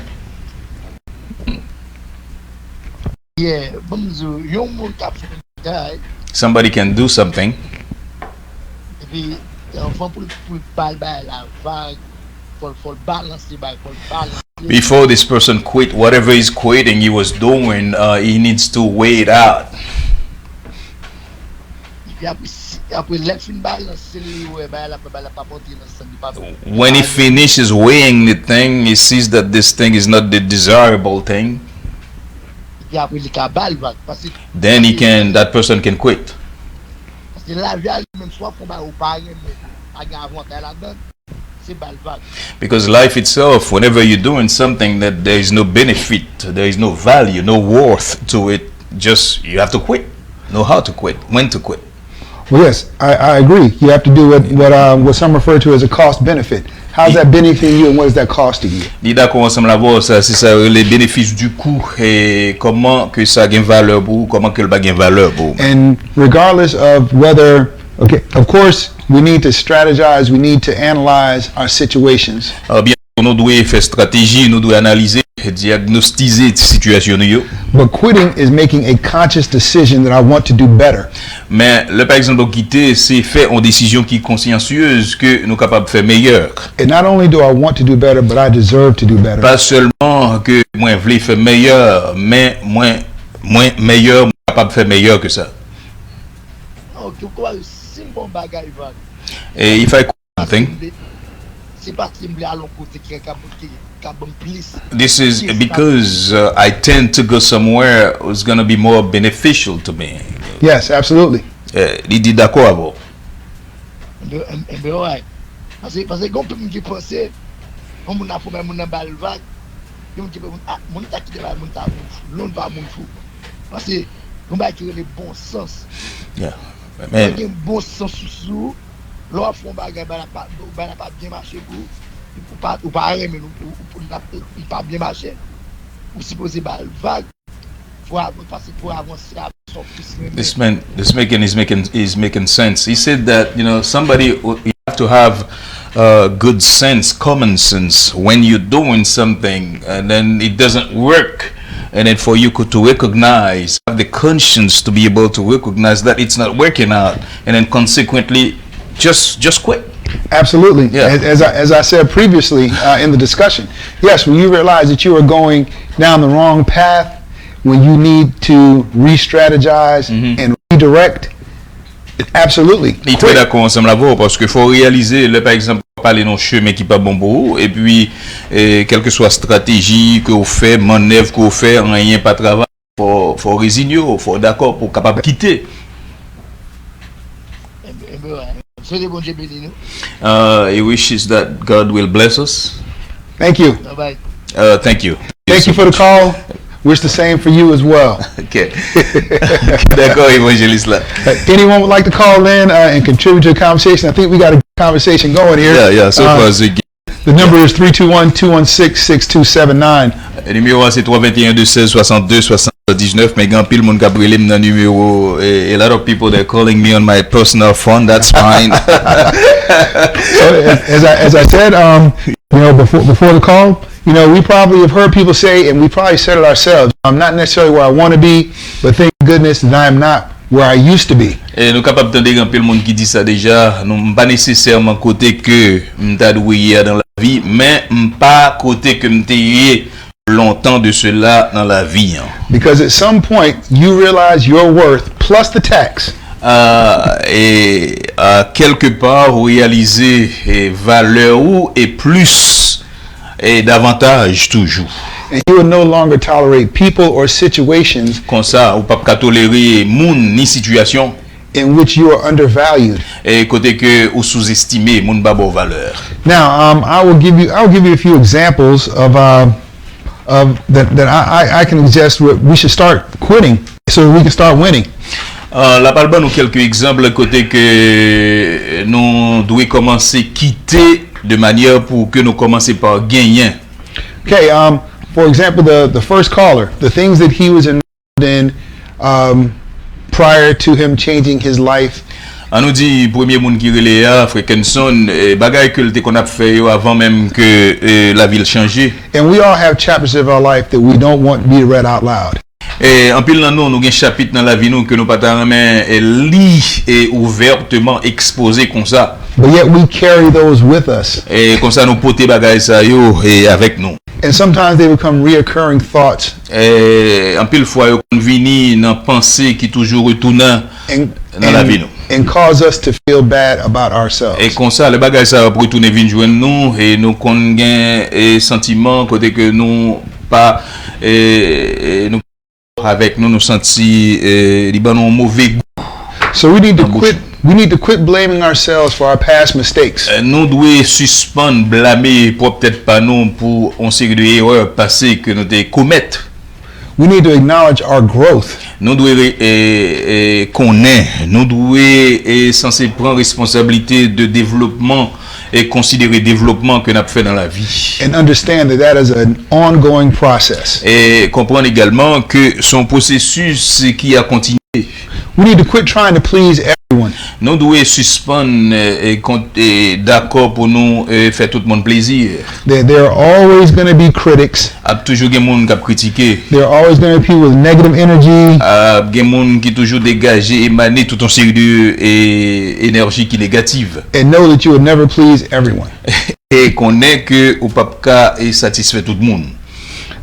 [SPEAKER 4] Yeah, bon, yon moun kap son bagage,
[SPEAKER 1] Somebody can do something,
[SPEAKER 4] et puis, enfin, pour parler de la vague, pour balancer, pour balancer.
[SPEAKER 1] before this person quit whatever he's quitting he was doing, he needs to weigh it out. When he finishes weighing the thing, he sees that this thing is not the desirable thing, then that person can quit. Because life itself, whenever you're doing something that there is no benefit, there is no value, no worth to it, just you have to quit. Know how to quit, when to quit.
[SPEAKER 2] Well, yes, I agree. You have to do what some refer to as a cost benefit. How's that benefiting you and what is that costing you?
[SPEAKER 1] Dis d'accord ensemble là voir ça, c'est ça les bénéfices du coup et comment que ça gagne valeur pour, comment que le ba gagne valeur pour.
[SPEAKER 2] And regardless of whether, okay, of course, we need to strategize, we need to analyze our situations.
[SPEAKER 1] Alors bien, nous devons faire stratégie, nous devons analyser diagnostiser situation yo.
[SPEAKER 2] But quitting is making a conscious decision that I want to do better.
[SPEAKER 1] Mais le par exemple quitter c'est faire une décision qui est consciencieuse que nous capable de faire meilleur.
[SPEAKER 2] And not only do I want to do better, but I deserve to do better.
[SPEAKER 1] Pas seulement que moi voulais faire meilleur, mais moi meilleur, moi capable de faire meilleur que ça.
[SPEAKER 4] Ok, quoi si bon bagay va.
[SPEAKER 1] Et il faut something.
[SPEAKER 4] C'est pas qu'il me à l'autre côté qui plus.
[SPEAKER 1] This is because I tend to go somewhere who's going to be more beneficial to me.
[SPEAKER 2] Yes, absolutely.
[SPEAKER 1] Il dit d'accord avant.
[SPEAKER 4] Mais ouais. Parce que quand on me pense, on a fait mon balle vague, on dit mon ta qui va mon ta l'on va mon fou. Parce que on va créer le bon sens.
[SPEAKER 1] Yeah.
[SPEAKER 4] Mais un bon sens sous l'on font bagarre pas bien marcher ou pas mais il pas bien marcher. Ou supposé balle vague pour avancer
[SPEAKER 1] This man is making sense. He said that somebody you have to have good sense, common sense when you're doing something and then it doesn't work, and then for you to recognize, have the conscience to be able to recognize that it's not working out, and then consequently just quit.
[SPEAKER 2] Absolutely.
[SPEAKER 1] Yeah.
[SPEAKER 2] As I said previously in the discussion, yes, when you realize that you are going down the wrong path, when you need to re-strategize and redirect, absolutely.
[SPEAKER 1] Il est d'accord ensemble là-bas parce qu'il faut réaliser, là, par exemple, parler d'un chemin qui n'est pas bon pour vous, et puis, quelle que soit stratégie que vous faites, manœuvre que vous faites, rien pas travail, faut résigner, faut d'accord pour capable quitter. He wishes that God will bless us.
[SPEAKER 2] Thank you.
[SPEAKER 4] Bye.
[SPEAKER 1] Thank you.
[SPEAKER 2] Thank you for the call. Wish the same for you as well.
[SPEAKER 1] Okay. D'accord, évangéliste là.
[SPEAKER 2] Anyone would like to call in and contribute to the conversation? I think we got a conversation going here.
[SPEAKER 1] Yeah. So far, so good.
[SPEAKER 2] The number is 321-216-6279.
[SPEAKER 1] Le numéro c'est 321-216-62-79. Mais grand pile mon Gabriel dans numéro. A lot of people they're calling me on my personal phone. That's fine.
[SPEAKER 2] So as I said, before the call, we probably have heard people say, and we probably said it ourselves, I'm not necessarily where I want to be, but thank goodness that I am not where I used to be.
[SPEAKER 1] Et nous capables d'entendre un peu le monde qui dit ça déjà. Nous pas nécessairement côté que m'ta doué dans la vie, mais pas côté que m'ta longtemps de cela dans la vie.
[SPEAKER 2] Because at some point you realize your worth plus the tax.
[SPEAKER 1] Et quelque part réaliser valeur ou et plus et davantage toujours.
[SPEAKER 2] And you will no longer tolerate people or situations
[SPEAKER 1] comme ça ou pas tolérer moun ni situation
[SPEAKER 2] in which you are undervalued.
[SPEAKER 1] Et côté que ou sous-estimé moun ba bon valeur.
[SPEAKER 2] Now, I will give you a few examples of that I can suggest we should start quitting so that we can start winning.
[SPEAKER 1] La parle nous quelques exemples côté que nous devons commencer quitter de manière pour que nous commencer par gagner.
[SPEAKER 2] Okay, for example, the first caller, the things that he was involved in prior to him changing his life.
[SPEAKER 1] On nous dit premier monde qui relait à Frekenson bagay que qu'on a fait avant même que la ville change.
[SPEAKER 2] And we all have chapters of our life that we don't want to be read out loud.
[SPEAKER 1] Et en pile dans nous un chapitre dans la vie nous que nous pas lire et ouvertement exposé comme ça.
[SPEAKER 2] But yet we carry those with us.
[SPEAKER 1] Et comme ça nous porter bagay ça yo et avec nous.
[SPEAKER 2] And sometimes they become reoccurring thoughts.
[SPEAKER 1] Et en pile fois on vini dans pensée qui toujours retournant dans la vie nous.
[SPEAKER 2] And cause us to feel bad about ourselves.
[SPEAKER 1] Et comme ça, le bagage ça va retourner venir joindre nous et nous connaissons et sentiment côté que nous pas nous avec nous sentir liban un mauvais goût.
[SPEAKER 2] So we need to quit. We need to quit blaming ourselves for our past mistakes.
[SPEAKER 1] Nous devons suspendre blâmer pour peut-être pas nous pour une série d'erreurs passées que nous devons commettre.
[SPEAKER 2] We need to acknowledge our growth.
[SPEAKER 1] Nous devons connaître, nous devons censé prendre responsabilité de développement et considérer développement que nous avons fait dans la vie.
[SPEAKER 2] And understand that is an ongoing process.
[SPEAKER 1] Et comprendre également que son processus qui a continué.
[SPEAKER 2] We need to quit trying to please everyone.
[SPEAKER 1] Nous devons suspendre et d'accord pour nous faire tout le monde plaisir.
[SPEAKER 2] There are always going to be critics.
[SPEAKER 1] Il y a toujours des gens qui critiquent.
[SPEAKER 2] There are always going to be people with negative energy.
[SPEAKER 1] Il y a des gens qui toujours dégagé, émaner tout un série d'énergie qui est négative.
[SPEAKER 2] And know that you would never please everyone.
[SPEAKER 1] Et qu'on est que au pape est satisfait tout le monde.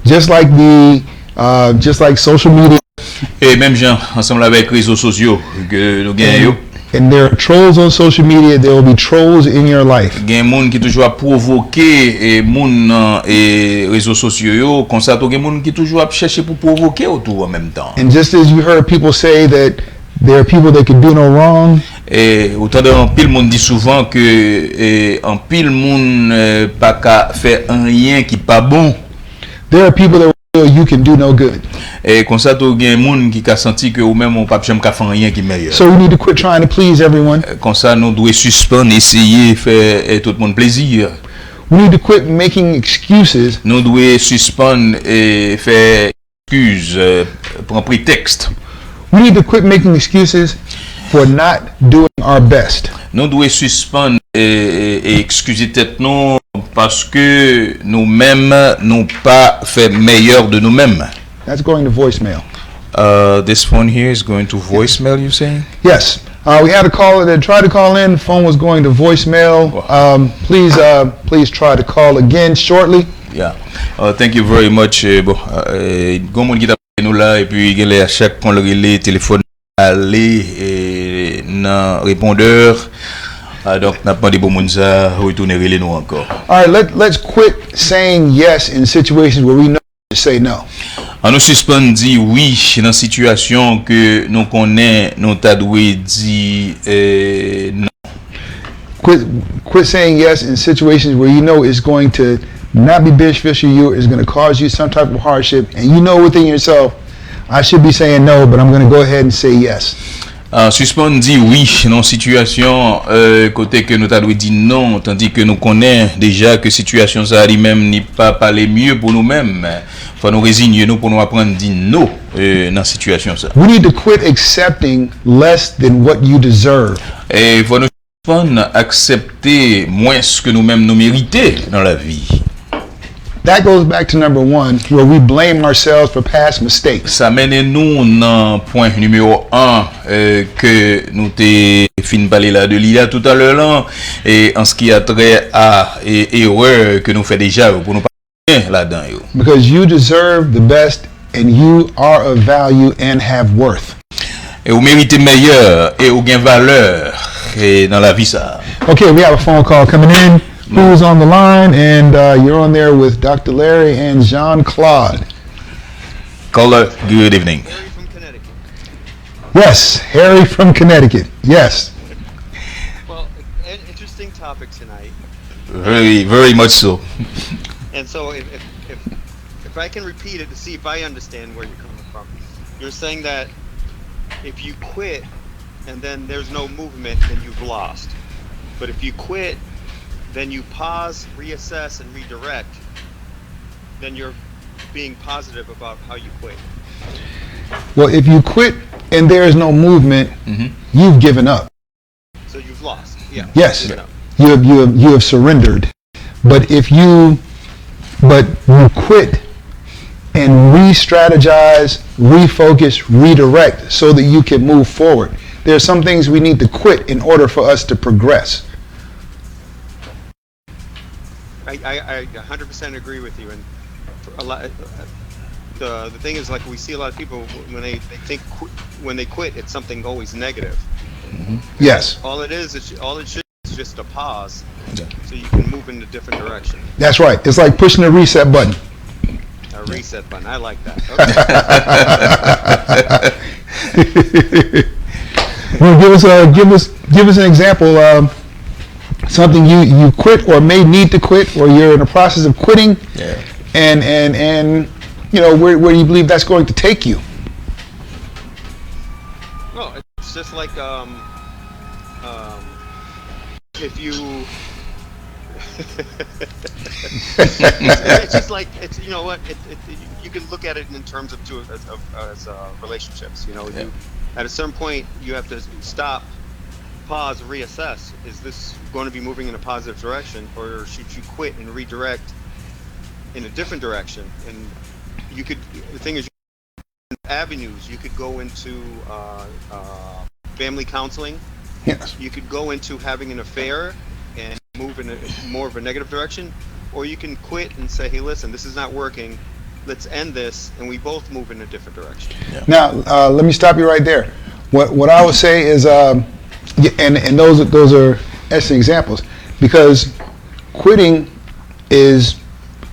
[SPEAKER 2] Just like social media.
[SPEAKER 1] Et même gens ensemble avec les réseaux sociaux que nous gagnons.
[SPEAKER 2] And there are trolls on social media. There will be trolls in your life.
[SPEAKER 1] Il y a des gens qui toujours a provoqué et gens et réseaux sociaux comme ça, il y a des gens qui toujours a cherché pour provoquer autour en même temps.
[SPEAKER 2] And just as you heard people say that there are people that could do no wrong.
[SPEAKER 1] Et autant d'un pile monde dit souvent que en pile monde pas qu'à faire rien qui pas bon.
[SPEAKER 2] There are people that will feel you can do no good.
[SPEAKER 1] Et comme ça il y a des gens qui a senti que ou même on pas jamais faire rien qui meilleur.
[SPEAKER 2] So we need to quit trying to please everyone.
[SPEAKER 1] Comme ça nous devons suspendre essayer faire tout le monde plaisir.
[SPEAKER 2] We need to quit making excuses.
[SPEAKER 1] Nous devons suspendre et faire excuses pour un prétexte.
[SPEAKER 2] We need to quit making excuses for not doing our best.
[SPEAKER 1] Nous devons suspendre et excuser tête nous parce que nous-mêmes n'ont pas fait meilleur de nous-mêmes.
[SPEAKER 2] That's going to voicemail.
[SPEAKER 1] This phone here is going to voicemail, you saying?
[SPEAKER 2] Yes. We had a caller that tried to call in. The phone was going to voicemail. Please try to call again shortly.
[SPEAKER 1] Yeah. Thank you very much. Bon, nous là et puis il y a chaque qu'on le téléphone aller dans répondeur. Donc n'a pas de bon monde ça retourner relais nous encore.
[SPEAKER 2] All right, let's quit saying yes in situations where we know to say no.
[SPEAKER 1] On nous suspend dit oui dans situation que nous connaît nous t'a doué dit non.
[SPEAKER 2] Quit saying yes in situations where you know it's going to not be beneficial to you, is going to cause you some type of hardship, and you know within yourself, I should be saying no, but I'm going to go ahead and say yes.
[SPEAKER 1] Suspend dit oui dans situation côté que nous t'avons dit non, tandis que nous connaissons déjà que situation ça lui-même n'est pas parler mieux pour nous-mêmes. Faut nous résigner nous pour nous apprendre dire non dans situation ça.
[SPEAKER 2] We need to quit accepting less than what you deserve.
[SPEAKER 1] Et faut nous accepter moins ce que nous-mêmes nous méritons dans la vie.
[SPEAKER 2] That goes back to number 1, where we blame ourselves for past mistakes.
[SPEAKER 1] Ça mène nous dans point numéro 1 que nous t'ai fin parler là de l'IA tout à l'heure là, et en ce qui a trait à erreur que nous fait déjà pour nous pas là-dedans.
[SPEAKER 2] Because you deserve the best and you are of value and have worth.
[SPEAKER 1] Et vous méritez meilleur et vous gain valeur et dans la vie ça.
[SPEAKER 2] Okay, we have a phone call coming in. Who's on the line? And you're on there with Dr. Larry and Jean-Claude.
[SPEAKER 1] Caller, good evening.
[SPEAKER 3] Harry from Connecticut.
[SPEAKER 2] Yes, Harry from Connecticut. Yes.
[SPEAKER 3] Well, an interesting topic tonight.
[SPEAKER 1] Very, very much so.
[SPEAKER 3] And so if I can repeat it to see if I understand where you're coming from. You're saying that if you quit and then there's no movement, then you've lost. But if you quit, then you pause, reassess, and redirect, then you're being positive about how you quit.
[SPEAKER 2] Well, if you quit and there is no movement, you've given up.
[SPEAKER 3] So you've lost. Yeah.
[SPEAKER 2] Yes,
[SPEAKER 3] Yeah.
[SPEAKER 2] you have surrendered. But you quit and re-strategize, refocus, redirect so that you can move forward. There are some things we need to quit in order for us to progress.
[SPEAKER 3] I 100% agree with you, and for a lot, the thing is, like, we see a lot of people when they think when they quit, it's something always negative.
[SPEAKER 2] Yes,
[SPEAKER 3] All it should is just a pause, so you can move in a different direction.
[SPEAKER 2] that's right. It's like pushing the reset button.
[SPEAKER 3] A reset button. I like that. Okay.
[SPEAKER 2] Well, give us an example. Something you quit or may need to quit, or you're in the process of quitting, and you know where do you believe that's going to take you?
[SPEAKER 3] Well, it's just like if you it's just like, it's, you know what, you can look at it in terms of relationships. You know,
[SPEAKER 5] At a certain point, you have to stop, pause, reassess. Is this going to be moving in a positive direction, or should you quit and redirect in a different direction? And you could, the thing is, avenues. You could go into family counseling.
[SPEAKER 2] Yes.
[SPEAKER 5] You could go into having an affair and move in more of a negative direction, or you can quit and say, hey, listen, this is not working. Let's end this, and we both move in a different direction.
[SPEAKER 1] Yeah.
[SPEAKER 2] Now, let me stop you right there. What I would say is, and those are excellent examples, because quitting is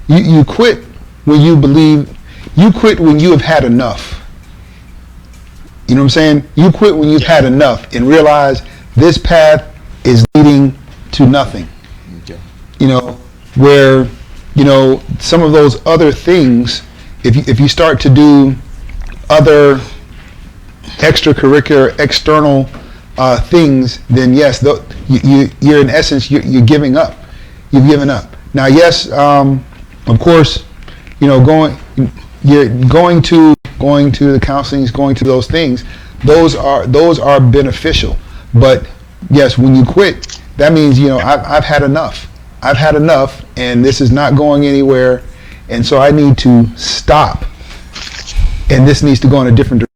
[SPEAKER 2] you quit when you believe, you quit when you have had enough. You know what I'm saying? You quit when you've had enough and realize this path is leading to nothing.
[SPEAKER 1] Okay.
[SPEAKER 2] You know, where, you know, some of those other things, if you start to do other extracurricular, external things, then yes, you're in essence, you're giving up. You've given up. Now, yes, of course, you know, going to the counselings, going to those things, those are beneficial. But yes, when you quit, that means, you know, I've had enough. I've had enough, and this is not going anywhere, and so I need to stop. And this needs to go in a different direction.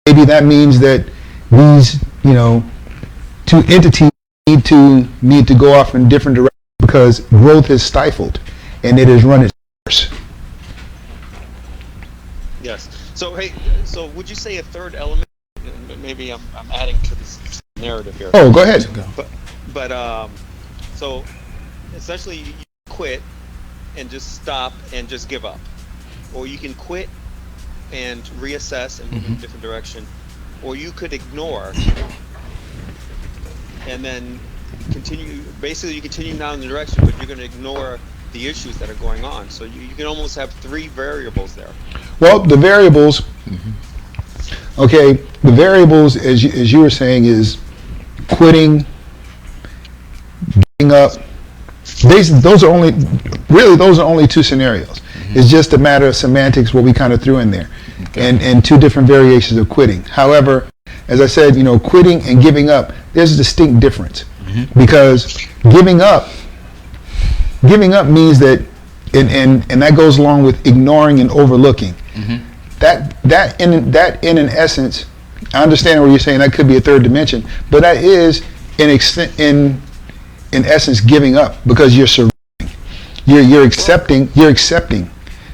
[SPEAKER 2] Maybe that means that these, you know, two entities need to go off in different directions because growth is stifled and it has run its course.
[SPEAKER 5] Yes. So, hey, so would you say a third element? Maybe I'm adding to this narrative here.
[SPEAKER 2] Oh, go ahead.
[SPEAKER 5] But so essentially you quit and just stop and just give up, or you can quit and reassess and move in a different direction, or you could ignore and then continue. Basically, you continue down the direction, but you're going to ignore the issues that are going on. So you can almost have three variables there.
[SPEAKER 2] Well, the variables. Okay, the variables, as you were saying, is quitting, giving up. Those are only two scenarios. It's just a matter of semantics, what we kind of threw in there, and two different variations of quitting. However, as I said, you know, quitting and giving up, there's a distinct difference, because giving up means that, and that goes along with ignoring and overlooking. That in essence, I understand what you're saying. That could be a third dimension, but that is in essence giving up, because you're surrendering. You're accepting.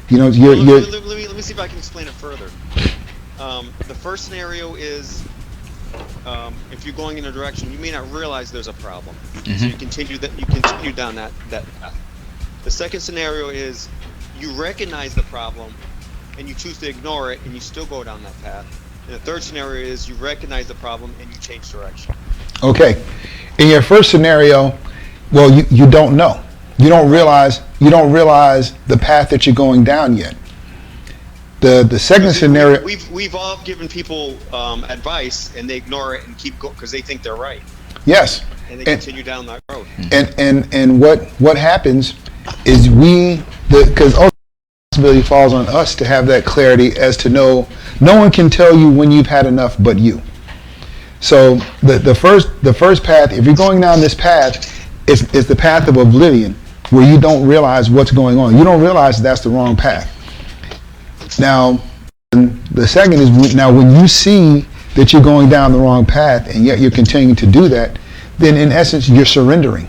[SPEAKER 2] You know,
[SPEAKER 5] Let me see if I can explain it further. The first scenario is if you're going in a direction, you may not realize there's a problem, so you continue down that path. The second scenario is you recognize the problem and you choose to ignore it, and you still go down that path. And the third scenario is you recognize the problem and you change direction.
[SPEAKER 2] Okay. In your first scenario, well, you don't know. You don't realize the path that you're going down yet. The second scenario,
[SPEAKER 5] we've all given people advice and they ignore it and keep going because they think they're right.
[SPEAKER 2] Yes.
[SPEAKER 5] And they continue down that road.
[SPEAKER 2] And what happens is because all responsibility falls on us to have that clarity as to know no one can tell you when you've had enough but you. So the first path, if you're going down this path, is the path of oblivion, where you don't realize what's going on. You don't realize that's the wrong path. Now, the second is now when you see that you're going down the wrong path and yet you're continuing to do that, then in essence you're surrendering.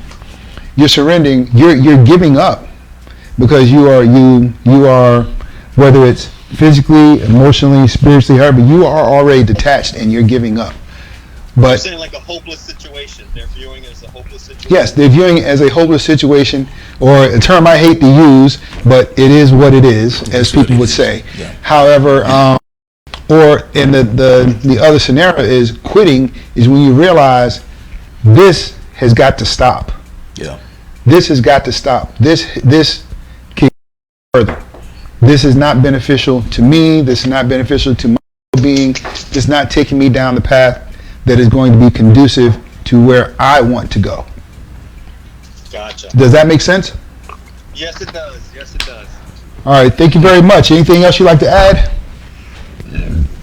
[SPEAKER 2] You're surrendering. You're giving up, because you are whether it's physically, emotionally, spiritually, however, you are already detached and you're giving up. But
[SPEAKER 5] you're saying like a hopeless situation. They're viewing it as a hopeless situation.
[SPEAKER 2] Yes, they're viewing it as a hopeless situation, or a term I hate to use, but it is what it is, as people would say.
[SPEAKER 1] Yeah.
[SPEAKER 2] However, or in the other scenario is quitting, is when you realize this has got to stop.
[SPEAKER 1] Yeah.
[SPEAKER 2] This has got to stop. This can't go further. This is not beneficial to me. This is not beneficial to my well-being. This is not taking me down the path that is going to be conducive to where I want to go.
[SPEAKER 5] Gotcha.
[SPEAKER 2] Does that make sense?
[SPEAKER 5] Yes, it does. Yes, it does.
[SPEAKER 2] All right. Thank you very much. Anything else you'd like to add?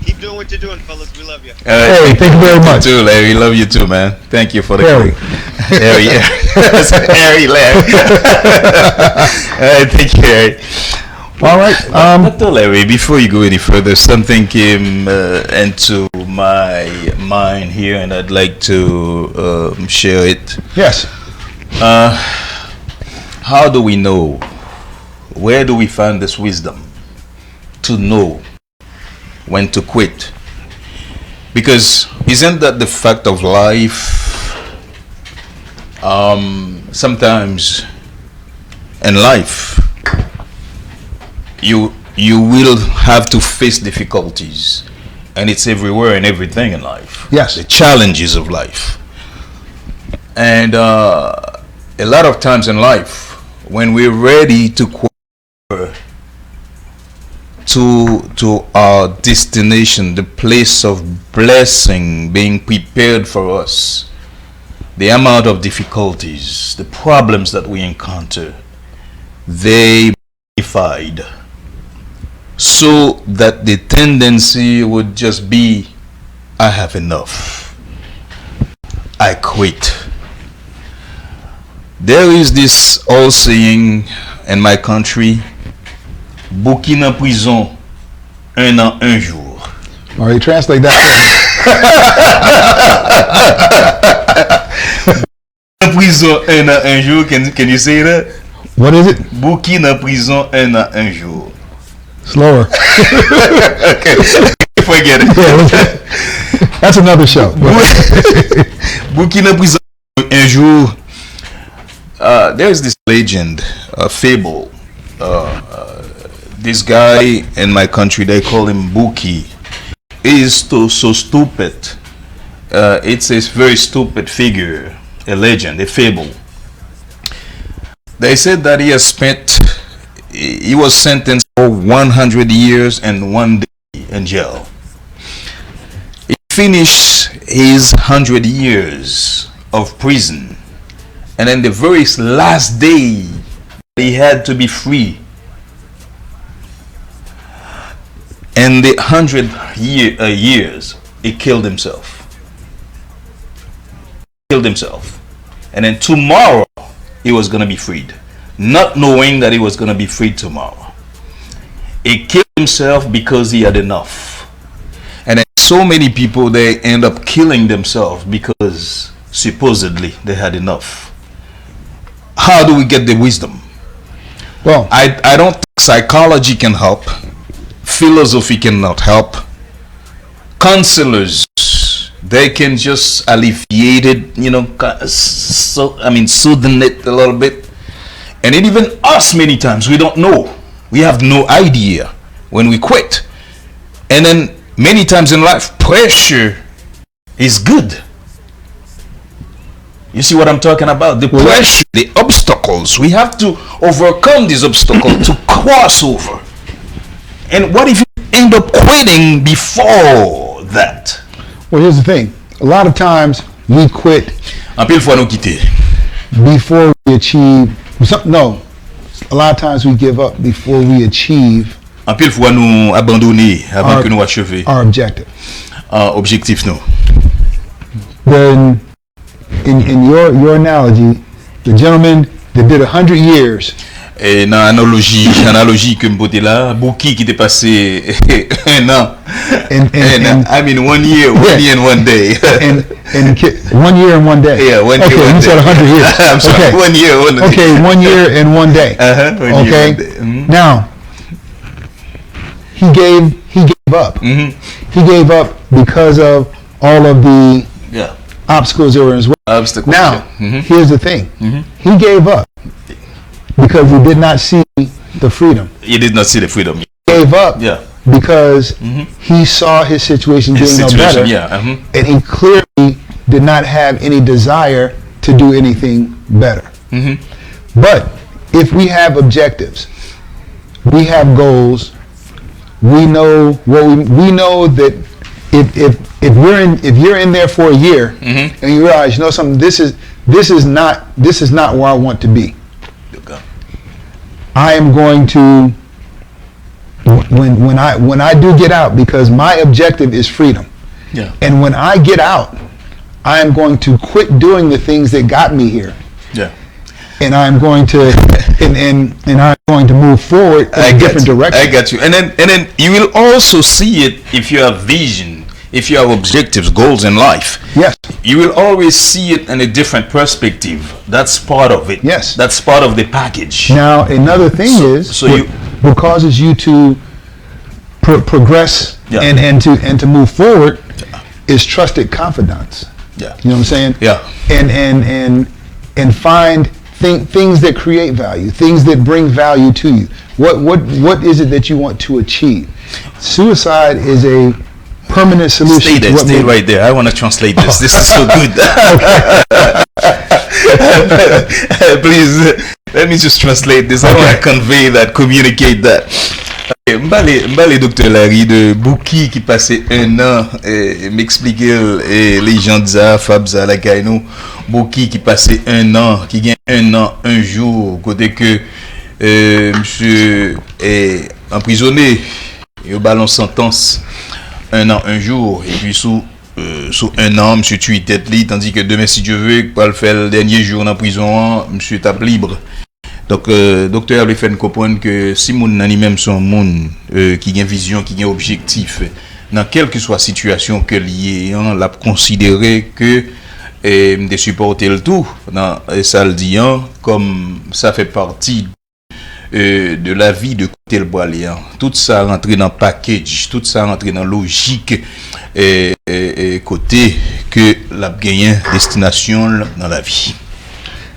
[SPEAKER 5] Keep doing what what you're doing, fellas. We love you.
[SPEAKER 2] Hey, thank you very much.
[SPEAKER 1] You too, Larry. Love you too, man. Thank you for the
[SPEAKER 2] Harry.
[SPEAKER 1] Harry, Harry, Larry. Thank you, Harry.
[SPEAKER 2] All right.
[SPEAKER 1] Dr. Larry, before you go any further, something came into my mind here, and I'd like to share it.
[SPEAKER 2] Yes.
[SPEAKER 1] How do we know? Where do we find this wisdom to know when to quit? Because isn't that the fact of life? Sometimes in life, you will have to face difficulties, and it's everywhere and everything in life.
[SPEAKER 2] Yes.
[SPEAKER 1] The challenges of life. And a lot of times in life, when we're ready to quit to our destination, the place of blessing being prepared for us, the amount of difficulties, the problems that we encounter, they magnified, so that the tendency would just be, I have enough, I quit. There is this old saying in my country, bouquin en prison, un an, un jour.
[SPEAKER 2] All right, translate that.
[SPEAKER 1] En prison, un an, un jour. Can you say that?
[SPEAKER 2] What is it?
[SPEAKER 1] Bouquin en prison, un an, un jour.
[SPEAKER 2] Slower.
[SPEAKER 1] Okay, forget it.
[SPEAKER 2] Yeah, that's another show.
[SPEAKER 1] Bouquin en prison, un jour. There's this legend, a fable. This guy in my country, they call him Buki. He is so stupid. It's a very stupid figure, a legend, a fable. They said that he was sentenced for 100 years and 1 day in jail. He finished his 100 years of prison, and then the very last day he had to be free. And the 100 years, he killed himself. And then tomorrow, he was going to be freed. Not knowing that he was going to be freed tomorrow. He killed himself because he had enough. And then so many people, they end up killing themselves because supposedly they had enough. How do we get the wisdom?
[SPEAKER 2] Well,
[SPEAKER 1] I don't think psychology can help. Philosophy cannot help. Counselors, they can just alleviate it, soothen it a little bit. And then even us, many times, we don't know. We have no idea when we quit. And then many times in life, pressure is good. You see what I'm talking about? The pressure, the obstacles. We have to overcome these obstacles to cross over. And what if you end up quitting before that?
[SPEAKER 2] well, here's the thing. A lot of times we quit
[SPEAKER 1] En pile fois nous quitter.
[SPEAKER 2] before we achieve. No, a lot of times we give up before we achieve
[SPEAKER 1] En pile fois nous abandonner avant que nous achevions
[SPEAKER 2] our objective.
[SPEAKER 1] objectif nous.
[SPEAKER 2] Then, in your analogy, the gentleman that did 100 years.
[SPEAKER 1] Et dans l'analogie que me pote là, Bouki qui t'est passé un an. I mean 1 year, 1 year and 1 day.
[SPEAKER 2] and 1 year and 1 day.
[SPEAKER 1] Yeah, 1 year.
[SPEAKER 2] Okay, you said 100 years.
[SPEAKER 1] I'm sorry,
[SPEAKER 2] okay.
[SPEAKER 1] 1 year, 1 day.
[SPEAKER 2] Okay, 1 year and 1 day. Okay.
[SPEAKER 1] Mm-hmm.
[SPEAKER 2] Now, he gave up.
[SPEAKER 1] Mm-hmm.
[SPEAKER 2] He gave up because of all of the obstacles that were in his way. Now, here's the thing.
[SPEAKER 1] Mm-hmm.
[SPEAKER 2] He gave up because he did not see the freedom.
[SPEAKER 1] He did not see the freedom.
[SPEAKER 2] He gave up because he saw his situation being no better. And he clearly did not have any desire to do anything better. But if we have objectives, we have goals, we know what we know that if you're in there for a year and you realize, something, this is not where I want to be. I am going to when I do get out, because my objective is freedom.
[SPEAKER 1] Yeah.
[SPEAKER 2] And when I get out, I am going to quit doing the things that got me here.
[SPEAKER 1] Yeah.
[SPEAKER 2] And I'm going to and I'm going to move forward in a different direction.
[SPEAKER 1] I got you. And then you will also see it if you have vision, if you have objectives, goals in life.
[SPEAKER 2] Yes.
[SPEAKER 1] You will always see it in a different perspective. That's part of it.
[SPEAKER 2] Yes.
[SPEAKER 1] That's part of the package.
[SPEAKER 2] Now another thing what causes you to progress and to move forward is trusted confidants.
[SPEAKER 1] Yeah.
[SPEAKER 2] You know what I'm saying?
[SPEAKER 1] Yeah.
[SPEAKER 2] And find things that create value, things that bring value to you. What is it that you want to achieve? Suicide is a permanent solution.
[SPEAKER 1] Stay right there. I want to translate this. This is so good. Please, let me just translate this. I want to convey that, communicate that. Okay, m'bale docteur Larry de Bouki qui passait un an m'expliquer les gens de ça, Fab ça la Kaino, Bouki qui passait un an, qui gagne un an, un jour, côté que monsieur est emprisonné, il balance sentence un an, un jour, et puis sous un an, monsieur tue tête li, tandis que demain si Dieu veut, pour le faire le dernier jour en prison, monsieur tape libre. Donc, docteur a fait comprendre que si moun nan même son monde qui a une vision, qui a un objectif, dans quelle que soit la situation que lié, on l'a considéré que de supporter le tout, dans ça le dit, comme ça fait partie de la vie de côté le bois. Tout ça rentre dans package, tout ça rentre dans logique côté que la gagne destination dans la vie.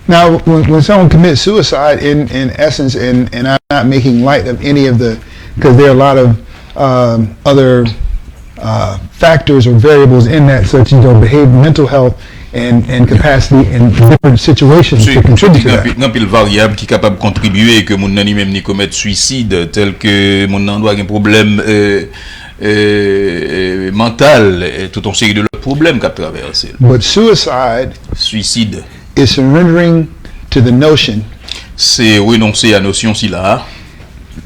[SPEAKER 2] Now, when someone commits suicide, in essence, and I'm not making light of any of because there are a lot of other factors or variables in that, such as behavior, mental health, and capacity in different situations to contribute to that.
[SPEAKER 1] Il y a une variable qui est capable de contribuer que mon nan même ni commettre suicide, tel que mon nan doit un problème mental, et tout un série de problèmes qu'a traversé.
[SPEAKER 2] But suicide is surrendering to the notion.
[SPEAKER 1] C'est renoncer à notion si là.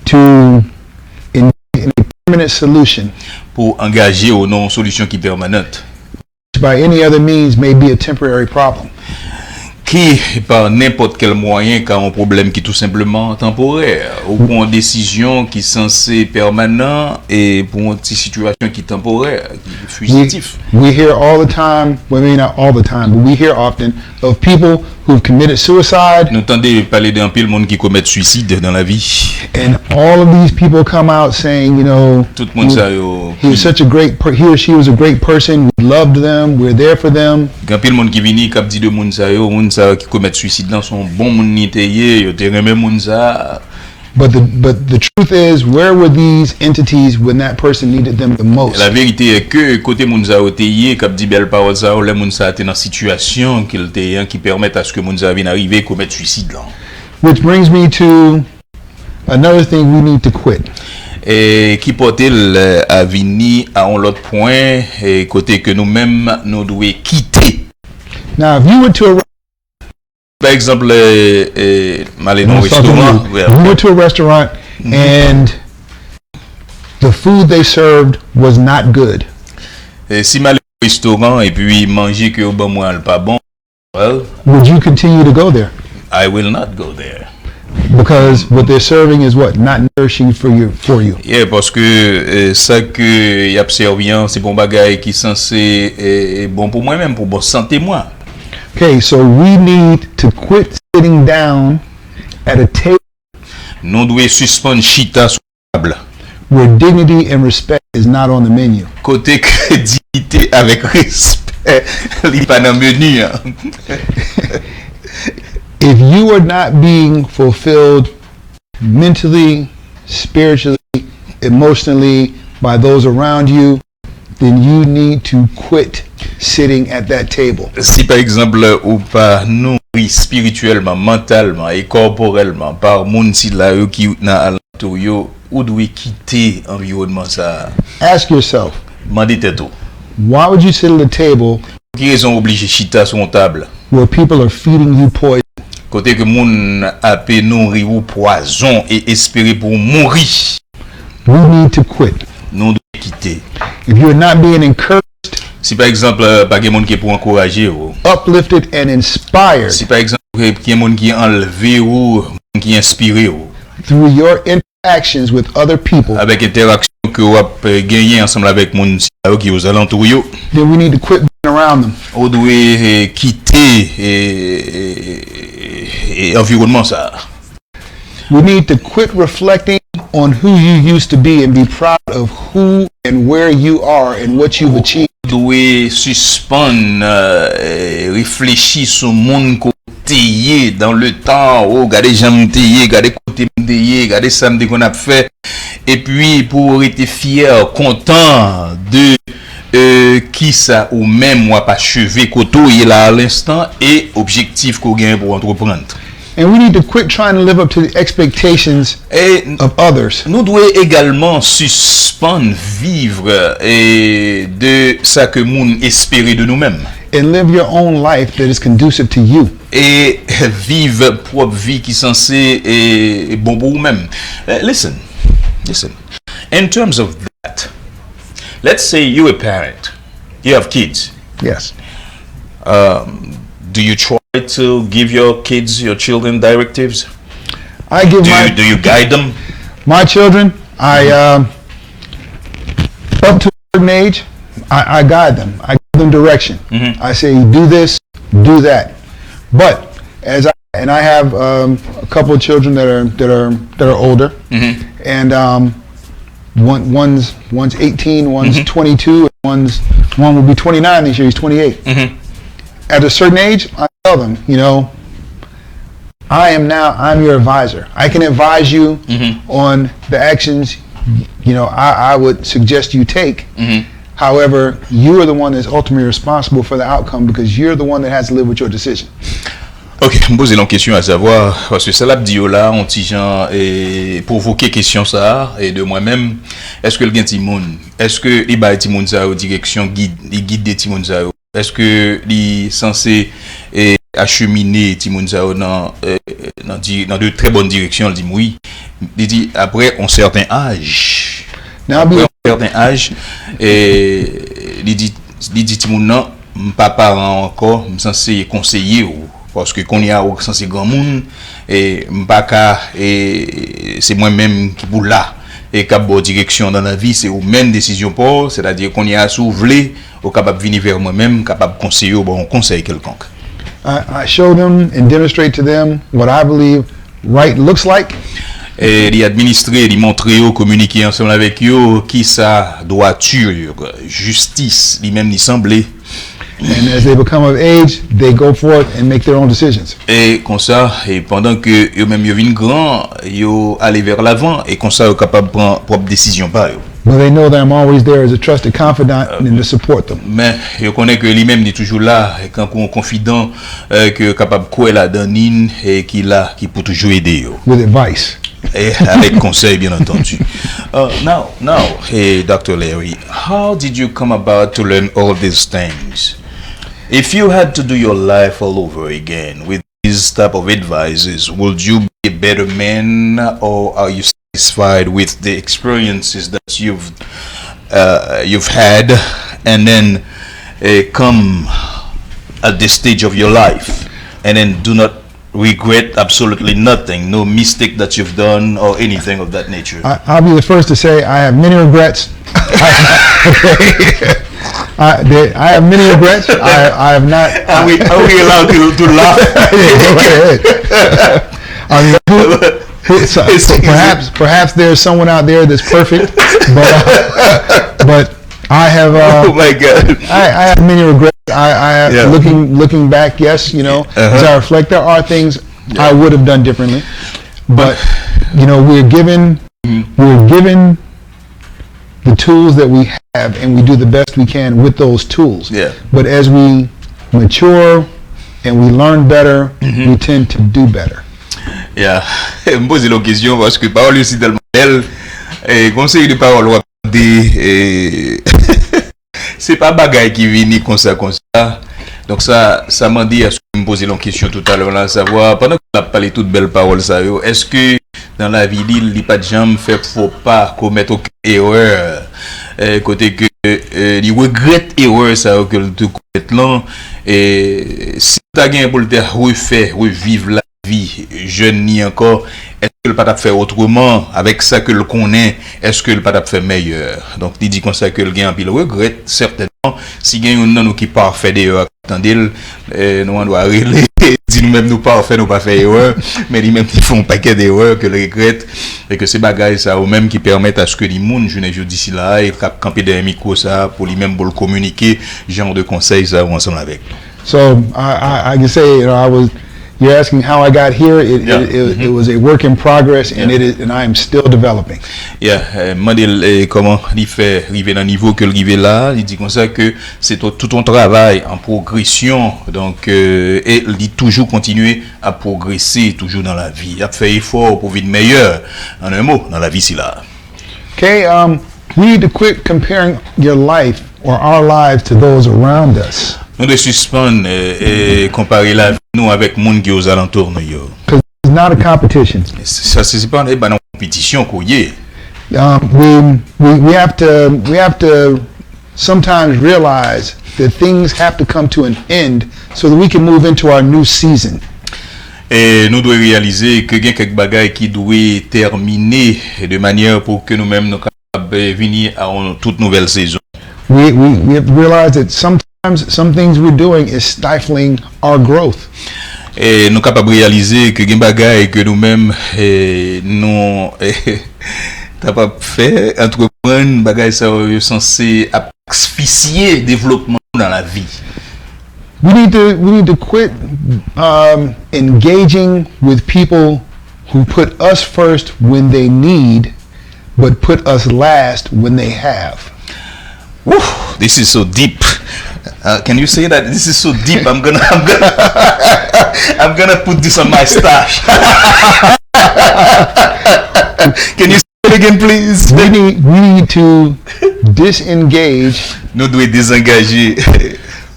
[SPEAKER 2] To engage in a permanent solution.
[SPEAKER 1] Pour engager au non solution qui permanente.
[SPEAKER 2] By any other means may be a temporary problem.
[SPEAKER 1] Qui par n'importe quel moyen car un problème qui est tout simplement temporaire ou pour une décision qui est censée permanent et pour une situation qui est temporaire, qui est fugitif.
[SPEAKER 2] We hear all the time, well maybe not all the time, but we hear often of people who've committed suicide.
[SPEAKER 1] Nous entendons parler d'un pile monde qui commet suicide dans la vie.
[SPEAKER 2] And all of these people come out saying, you know,
[SPEAKER 1] tout le monde
[SPEAKER 2] he was such a great he or she was a great person, we loved them, we're there for them.
[SPEAKER 1] Quand pile monde qui vini cap dit de monde ça qui commet suicide dans son bon monde ni tayé, yo te remet monde ça.
[SPEAKER 2] But the truth is, where were these entities when that person needed them the most?
[SPEAKER 1] La vérité est que côté Mounza oteyé cap dit belle parole ça, le Mounza était dans situation qu'il était qui permettent à ce que Mounza vienne arriver commettre suicide là.
[SPEAKER 2] Which brings me to another thing we need to quit.
[SPEAKER 1] Et qui porte à venir à un autre point et côté que nous-mêmes nous devons quitter.
[SPEAKER 2] Now, if you were to a
[SPEAKER 1] par exemple, aller dans un restaurant.
[SPEAKER 2] You went to a restaurant and the food they served was not good.
[SPEAKER 1] Si mal au restaurant et puis manger que au bon moi pas bon, well,
[SPEAKER 2] would you continue to go there?
[SPEAKER 1] I will not go there.
[SPEAKER 2] Because what they're serving is what? Not nourishing for you.
[SPEAKER 1] Yeah, parce que ça que y a servi, c'est bon bagage qui censé bon pour moi-même, pour bonne santé moi.
[SPEAKER 2] Okay, so we need to quit sitting down at a table.
[SPEAKER 1] Nous devons suspendre chita sur la table.
[SPEAKER 2] Where dignity and respect is not on the menu.
[SPEAKER 1] Côté que dignité avec respect, il pas dans menu.
[SPEAKER 2] If you are not being fulfilled mentally, spiritually, emotionally by those around you, then you need to quit sitting at that table.
[SPEAKER 1] Si par exemple ou pas nourri spirituellement, mentalement et corporellement par moun si la yo qui na alentour yo, ou doit quitter environnement ça.
[SPEAKER 2] Ask yourself.
[SPEAKER 1] Mandez tête.
[SPEAKER 2] Why would you sit at a table?
[SPEAKER 1] Qui raison obligé chita sur une table?
[SPEAKER 2] Where people are feeding you poison.
[SPEAKER 1] Côté que moun a pe nourri ou poison et espérer pour mourir.
[SPEAKER 2] we need to quit.
[SPEAKER 1] Nous devons quitter.
[SPEAKER 2] If you're not being encouraged,
[SPEAKER 1] Si par exemple, pas de monde qui est pour encourager ou,
[SPEAKER 2] uplifted, and inspired
[SPEAKER 1] si par exemple, il y a monde qui est enlevé ou qui est inspiré ou,
[SPEAKER 2] through your interactions with other people,
[SPEAKER 1] avec interaction que vous avez gagné ensemble avec monde qui est aux alentours yo,
[SPEAKER 2] then we need to quit being around them.
[SPEAKER 1] on doit quitter environnement ça.
[SPEAKER 2] We need to quit reflecting on who you used to be and be proud of who and where you are and what you've achieved.
[SPEAKER 1] Doit suspendre, réfléchir sur le monde côté dans le temps, oh, regardez j'aime téyer, regardez côté téyer, regardez ça qu'on a fait, et puis pour être fier, content de qui ça ou même moi pas chevé côté là à l'instant et objectif qu'on gagne pour entreprendre.
[SPEAKER 2] And we need to quit trying to live up to the expectations of others.
[SPEAKER 1] Nous devons également suspendre vivre de ça que nous espérer de nous-mêmes.
[SPEAKER 2] And live your own life that is conducive to you.
[SPEAKER 1] Et vivre propre vie qui est censée et bon pour vous-même. Listen. In terms of that, let's say you're a parent, you have kids.
[SPEAKER 2] Yes.
[SPEAKER 1] Do you try to give your children directives?
[SPEAKER 2] I give
[SPEAKER 1] Do you guide them?
[SPEAKER 2] my children, up to a certain age, I guide them. I give them direction.
[SPEAKER 1] Mm-hmm.
[SPEAKER 2] I say, do this, do that. But I have a couple of children that are older,
[SPEAKER 1] Mm-hmm.
[SPEAKER 2] and one's 18, one's
[SPEAKER 1] Mm-hmm.
[SPEAKER 2] 22, and one will be 29 this year. He's 28.
[SPEAKER 1] Mm-hmm.
[SPEAKER 2] At a certain age, I tell them, I'm your advisor. I can advise you
[SPEAKER 1] Mm-hmm.
[SPEAKER 2] on the actions, I would suggest you take.
[SPEAKER 1] Mm-hmm.
[SPEAKER 2] However, you are the one that's ultimately responsible for the outcome because you're the one that has to live with your decision.
[SPEAKER 1] Ok, je me pose une question à savoir, parce que ça l'a dit là, on t'y gens et provoquer question ça, et de moi-même, est-ce que le gain Timoun, est-ce que les bails Timoun ça aux direction guide, les guides des Timoun ça, est-ce que les censé acheminer Timoun ça dans de très bonnes directions, il dit oui, il dit après un certain âge. Après un certain âge, et il dit Timoun non, pas parent encore, je censé conseiller ou parce que qu'on y a au sens grand monde et m'paka et c'est moi-même qui pour là et cap bonne direction dans la vie c'est aux mêmes décisions pour c'est-à-dire qu'on y a souvelé au capable venir vers moi-même capable conseiller au bon conseil quelconque.
[SPEAKER 2] I show them and demonstrate to them what I believe right looks like.
[SPEAKER 1] Et les administrer, les montrer, communiquer ensemble avec eux qui ça droiture, justice, lui-même lui sembler.
[SPEAKER 2] And as they become of age, they go forth and make their own decisions.
[SPEAKER 1] Et comme ça, et pendant que eux-mêmes ils viennent grand, ils aller vers l'avant et comme ça ils capable de prendre propre décision par eux.
[SPEAKER 2] But they know that I'm always there as a trusted confidant and to support them.
[SPEAKER 1] Mais ils connaissent que lui-même est toujours là et quand on confident que capable quoi là dans et qui peut toujours aider eux.
[SPEAKER 2] With advice.
[SPEAKER 1] Et avec conseil bien entendu. Now, hey Dr. Larry, how did you come about to learn all these things? If you had to do your life all over again with these type of advices, would you be a better man, or are you satisfied with the experiences that you've had, and then come at this stage of your life, and then do not regret absolutely nothing, no mistake that you've done or anything of that nature?
[SPEAKER 2] I'll be the first to say I have many regrets. I have many regrets. I have not.
[SPEAKER 1] Are we allowed to laugh?
[SPEAKER 2] Yeah, go ahead. Perhaps there's someone out there that's perfect, but I have.
[SPEAKER 1] Oh my God!
[SPEAKER 2] I have many regrets. I
[SPEAKER 1] Yeah.
[SPEAKER 2] looking back, yes, as I reflect, there are things I would have done differently, but we're given the tools that we have, and we do the best we can with those tools.
[SPEAKER 1] Yeah.
[SPEAKER 2] But as we mature and we learn better, we tend to do better.
[SPEAKER 1] Yeah. Je me pose la question parce que parole aussi tellement belle et conseil de parole c'est pas bagaille qui vient comme ça. Donc ça m'a dit à ce que me poser la question tout à l'heure là savoir pendant qu'on a parlé toute belle parole ça est-ce que dans la vie, il pas de jamais fait faut pas commettre aucune erreur. Côté que il regrette erreur ça que le commettre là et si tu as gagné pour le refaire, revivre la vie jeune ni encore, est-ce que le pas faire autrement avec ça que le connaît, est-ce que le pas faire meilleur. Donc il dit comme ça que le gain il regrette certainement si gagne un nous qui parfait d'erreur attendez nous on doit régler dit nous-mêmes nous parfait nous pas faire erreur mais lui même ils font un paquet d'erreurs que le regrette et que ces bagages ça ou même qui permettent à ce que les monde je dis ici là et camper derrière micro ça pour lui même pour le communiquer genre de conseils ça ensemble avec.
[SPEAKER 2] So I can say, you know, you're asking how I got here. It was a work in progress, and and I am still developing.
[SPEAKER 1] Yeah, modèle comment il fait arriver dans le niveau que le arrivé là, il dit comme ça que c'est tout ton travail en progression, donc et il dit toujours continuer à progresser toujours dans la vie, il a fait effort pour vivre meilleur. En un mot, dans la vie c'est là.
[SPEAKER 2] Okay, we need to quit comparing your life or our lives to those around us.
[SPEAKER 1] Nous devons suspendre et comparer la vie nous avec le monde qui est aux alentours nous.
[SPEAKER 2] Because it's not a competition.
[SPEAKER 1] Ça c'est pas une compétition qu'on y est.
[SPEAKER 2] We have to sometimes realize that things have to come to an end so that we can move into our new season.
[SPEAKER 1] Et nous devons réaliser que il y a quelques bagages qui doivent terminer de manière pour que nous-mêmes nous capables venir à une toute nouvelle saison.
[SPEAKER 2] We have to realize that sometimes some things we're doing is stifling our growth.
[SPEAKER 1] Et nous capables de réaliser que les bagages que nous-mêmes nous capable faire entreprendre bagages ça censé asphyxier le développement dans la vie.
[SPEAKER 2] We need to quit engaging with people who put us first when they need, but put us last when they have.
[SPEAKER 1] Woo, this is so deep. Can you say that? This is so deep. I'm gonna put this on my stash. Can you say it again, please?
[SPEAKER 2] We need to disengage.
[SPEAKER 1] Nous devons désengager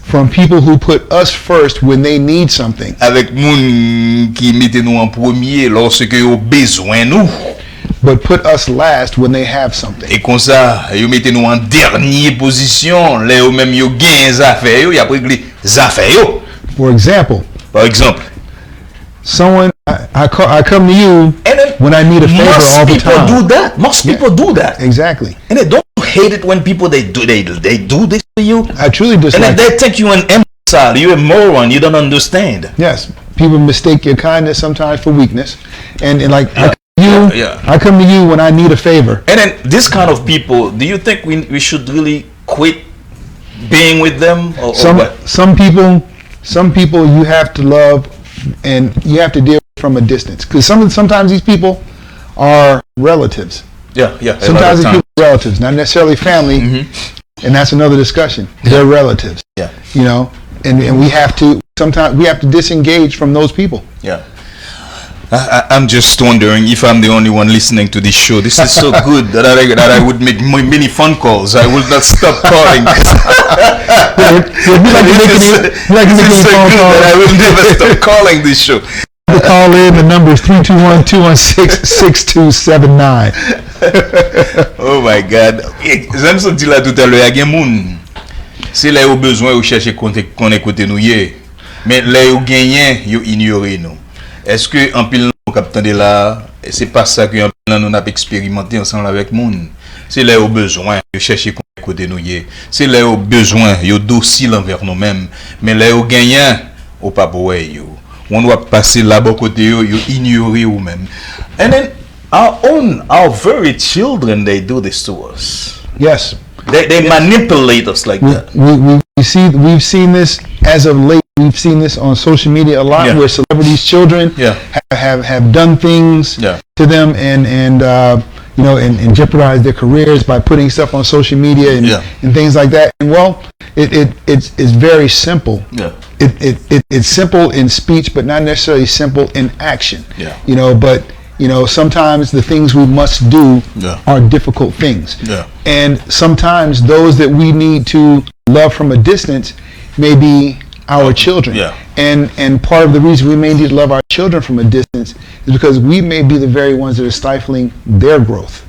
[SPEAKER 2] from people who put us first when they need something.
[SPEAKER 1] Avec moun qui mettent nous en premier lorsque ils ont besoin nous.
[SPEAKER 2] But put us last when they have something.
[SPEAKER 1] Et comme ça, ils mettent nous en dernière position, là où même ils gagnent les affaires, ils après les affaires.
[SPEAKER 2] For example.
[SPEAKER 1] Par exemple.
[SPEAKER 2] Someone, I come to you when I need a favor all the time.
[SPEAKER 1] Most people do that.
[SPEAKER 2] Exactly.
[SPEAKER 1] And they don't hate it when people they do this to you.
[SPEAKER 2] I truly dislike.
[SPEAKER 1] And they think you an imbecile, you a moron, you don't understand.
[SPEAKER 2] Yes, people mistake your kindness sometimes for weakness, and like
[SPEAKER 1] yeah.
[SPEAKER 2] I come to you when I need a favor.
[SPEAKER 1] And then this kind of people, do you think we should really quit being with them? Or
[SPEAKER 2] some people you have to love. And you have to deal from a distance because sometimes these people are relatives.
[SPEAKER 1] Yeah.
[SPEAKER 2] Sometimes these people are relatives, not necessarily family, and that's another discussion. They're relatives.
[SPEAKER 1] Yeah.
[SPEAKER 2] You know, and we have to disengage from those people.
[SPEAKER 1] Yeah. I'm just wondering if I'm the only one listening to this show. This is so good that I would make many phone calls. I will not stop calling. This is so good that I will never stop calling this show.
[SPEAKER 2] To call in, the number is 321-216-6279.
[SPEAKER 1] Oh my God. J'aime ce dit là tout à l'heure, il y a des gens, c'est là où au besoin, où chercher qu'on écoute nous, mais là où gagnent, ils ignorent nous. Est-ce que en pile nous captant de là, c'est pas ça que en pile nous n'a expérimenté ensemble avec monde. C'est là au besoin de chercher qu'on écoute nous, c'est là au besoin, yo docile envers nous-mêmes, mais là où gagnant, au pas pour yo. On doit passer là-bas côté yo ignorer ou même. And then our very children, they do this to us.
[SPEAKER 2] Yes.
[SPEAKER 1] They manipulate us like that.
[SPEAKER 2] We've seen this as of late. We've seen this on social media a lot, where celebrities' children have done things to them and jeopardize their careers by putting stuff on social media and things like that. And well, it's very simple.
[SPEAKER 1] Yeah.
[SPEAKER 2] It's simple in speech, but not necessarily simple in action.
[SPEAKER 1] Yeah.
[SPEAKER 2] Sometimes the things we must do are difficult things.
[SPEAKER 1] Yeah.
[SPEAKER 2] And sometimes those that we need to love from a distance may be our children.
[SPEAKER 1] Yeah.
[SPEAKER 2] And part of the reason we may need to love our children from a distance is because we may be the very ones that are stifling their growth.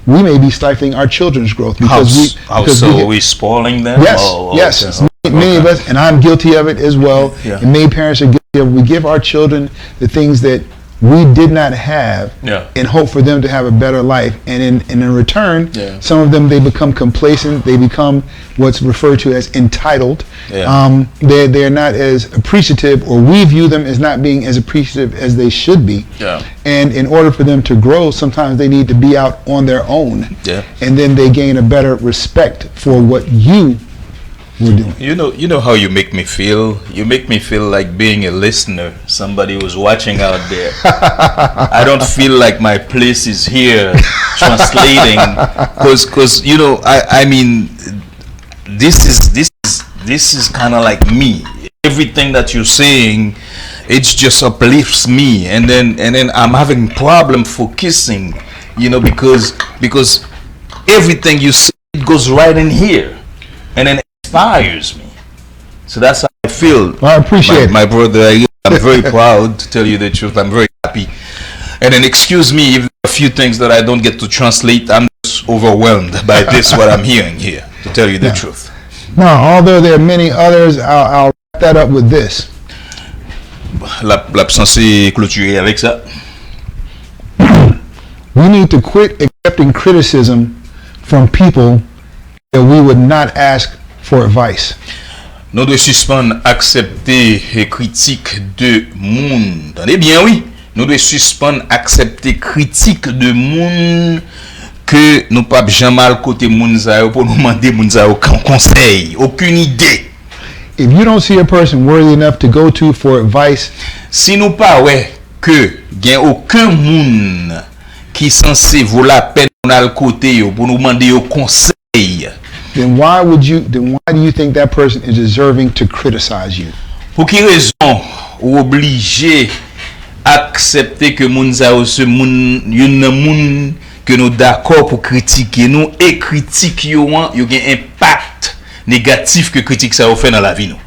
[SPEAKER 2] We may be stifling our children's growth because
[SPEAKER 1] we're spoiling them.
[SPEAKER 2] Yes,
[SPEAKER 1] Oh,
[SPEAKER 2] yes.
[SPEAKER 1] okay.
[SPEAKER 2] Many of us, and I'm guilty of it as well.
[SPEAKER 1] Yeah.
[SPEAKER 2] And many parents are guilty of it. We give our children the things that we did not have in hope for them to have a better life. And in return, some of them, they become complacent. They become what's referred to as entitled.
[SPEAKER 1] Yeah.
[SPEAKER 2] They're not as appreciative, or we view them as not being as appreciative as they should be.
[SPEAKER 1] Yeah.
[SPEAKER 2] And in order for them to grow, sometimes they need to be out on their own.
[SPEAKER 1] Yeah.
[SPEAKER 2] And then they gain a better respect for what you were doing.
[SPEAKER 1] You know how you make me feel? You make me feel like being a listener, somebody who's watching out there. I don't feel like my place is here translating, because I mean, this is kind of like me. Everything that you're saying, it just uplifts me, and then I'm having problem focusing, because everything you say, it goes right in here, and then inspires me. So that's how I feel.
[SPEAKER 2] Well, I appreciate
[SPEAKER 1] my brother. I'm very proud, to tell you the truth. I'm very happy. And then excuse me if a few things that I don't get to translate. I'm just overwhelmed by this, what I'm hearing here, to tell you the truth.
[SPEAKER 2] No, although there are many others, I'll wrap that up with this.
[SPEAKER 1] L'absence est clôturée avec ça.
[SPEAKER 2] We need to quit accepting criticism from people that we would not ask for advice.
[SPEAKER 1] Nous devons suspendre accepter les critiques de monde. Attendez bien, oui. Nous devons suspendre accepter critiques de monde que nous pas jamais mal côté monde ça pour nous demander monde ça aucun conseil, aucune idée.
[SPEAKER 2] If you don't see a person worthy enough to go to for advice,
[SPEAKER 1] si nous pas ouais que gain aucun monde qui censé vaut la peine à le côté pour nous demander au conseil,
[SPEAKER 2] then why do you think that person is deserving to criticize you?
[SPEAKER 1] Pour quelle raison ou obligé accepter que moun sa ou ce moun que nous d'accord pour critiquer nous et critique yo gen impact négatif que critique ça fait dans la vie nous.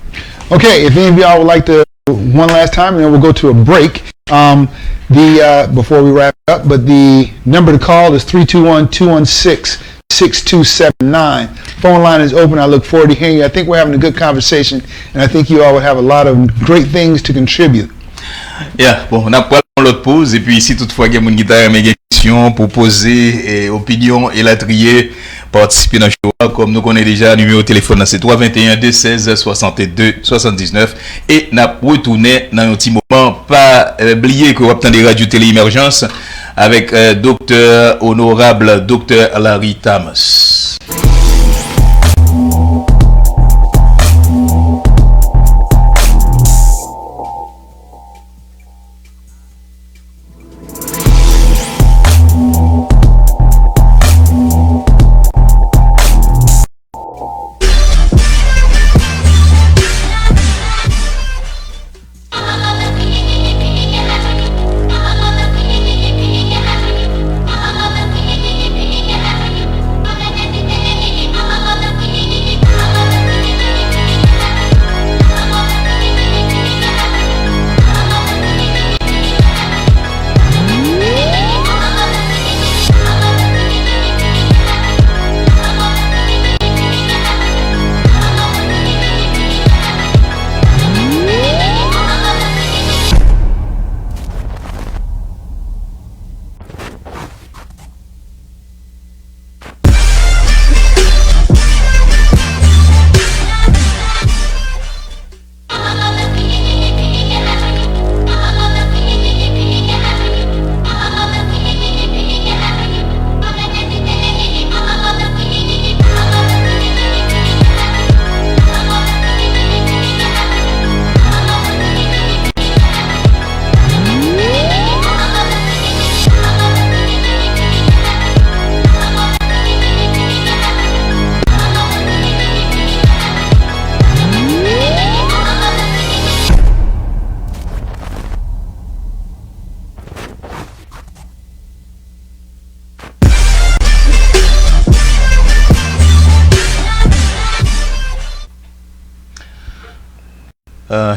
[SPEAKER 2] Okay, if any of y'all would like to one last time, and then we'll go to a break. Before we wrap it up, but the number to call is 321-216-6279. Phone line is open. I look forward to hearing you. I think we're having a good conversation, and I think you all would have a lot of great things to contribute.
[SPEAKER 1] Yeah, bon, on a pas l'autre pause, et puis si toutefois il y a une guitare mais question pour poser opinion et la trier, participer dans le show, comme nous connaissons déjà, numéro de téléphone c'est 321 216 62 79, et n'a retourné dans un petit moment, pas oublier que vous attendez Radio Télé Émergence avec docteur honorable docteur Larry Thomas.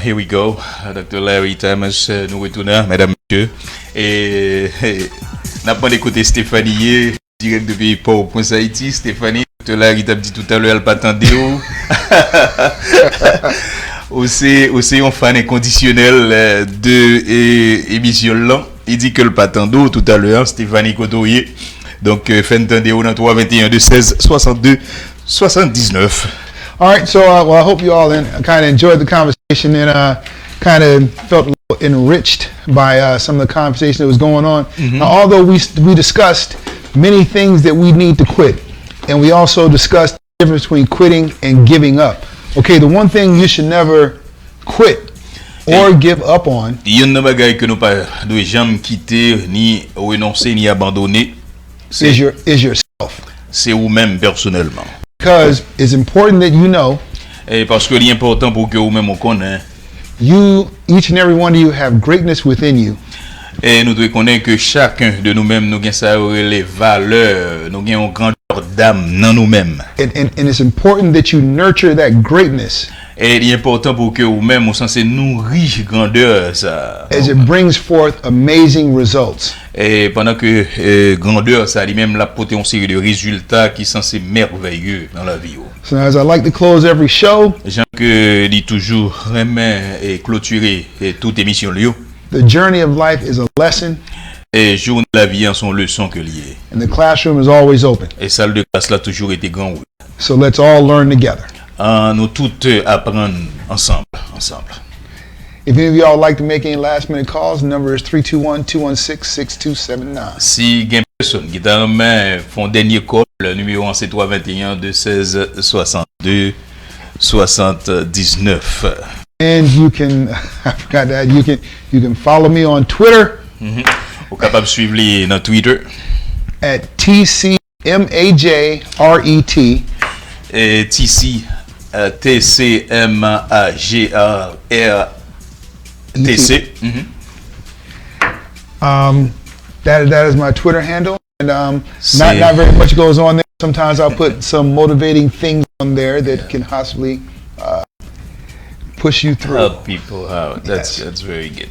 [SPEAKER 1] Here we go. Dr. Larry Thomas, nous retournons, mesdames, messieurs. Et n'a pas écouté Stéphanie, direct depuis Port-au-Prince, Haïti. Stéphanie, Dr. Larry t'a dit tout à l'heure, elle pas attendait où. Aussi, on fan inconditionnel de émission là. Il dit que le pas attendait tout à l'heure, Stéphanie Cotoyer. Donc, fin de au dans 321 de 16 62 79.
[SPEAKER 2] All right, so well, I hope you all kind of enjoyed the conversation and kind of felt a little enriched by some of the conversation that was going on. Mm-hmm. Now, although we discussed many things that we need to quit, and we also discussed the difference between quitting and giving up. Okay, the one thing you should never quit or give up on.
[SPEAKER 1] Il y a une bagaille que nous pas de jamais quitter ni renoncer ni abandonner.
[SPEAKER 2] Is yourself.
[SPEAKER 1] C'est vous-même personnellement.
[SPEAKER 2] Because it's important that you know.
[SPEAKER 1] Et parce que l'important pour que vous-même on connaît.
[SPEAKER 2] You, each and every one of you, have greatness within you.
[SPEAKER 1] Et nous devons connaître que chacun de nous-mêmes nous gagne ça les valeurs, nous gagnons une grandeur d'âme dans nous-mêmes.
[SPEAKER 2] And it's important that you nurture that greatness.
[SPEAKER 1] Et il est important pour que vous-même, vous censez nourrir grandeur ça.
[SPEAKER 2] As it brings forth amazing results.
[SPEAKER 1] Et pendant que grandeur ça lui-même l'a porté une série de résultats qui sont censés merveilleux dans la vie.
[SPEAKER 2] So as I like to close every show.
[SPEAKER 1] J'aime que dit toujours remet et clôturer toute émission lieu.
[SPEAKER 2] The journey of life is a lesson.
[SPEAKER 1] Et jour de la vie en son leçon que lié.
[SPEAKER 2] And the classroom is always open.
[SPEAKER 1] Et salle de classe là toujours été grand.
[SPEAKER 2] So let's all learn together.
[SPEAKER 1] Nous toutes apprendre ensemble.
[SPEAKER 2] If any of y'all like to make any last minute calls, the number is 321-216-6279.
[SPEAKER 1] Si il y a personne qui t'a main font dernier call, le numéro c'est 321 216 62 79.
[SPEAKER 2] And you can, I forgot that, you can follow me on Twitter.
[SPEAKER 1] Vous capable de suivre les dans Twitter.
[SPEAKER 2] At TCMAJRET.
[SPEAKER 1] Et TC TCMAGRRTC.
[SPEAKER 2] That is my Twitter handle, and not very much goes on there. Sometimes I'll put some motivating things on there that can possibly push you through.
[SPEAKER 1] Help people out. That's very good.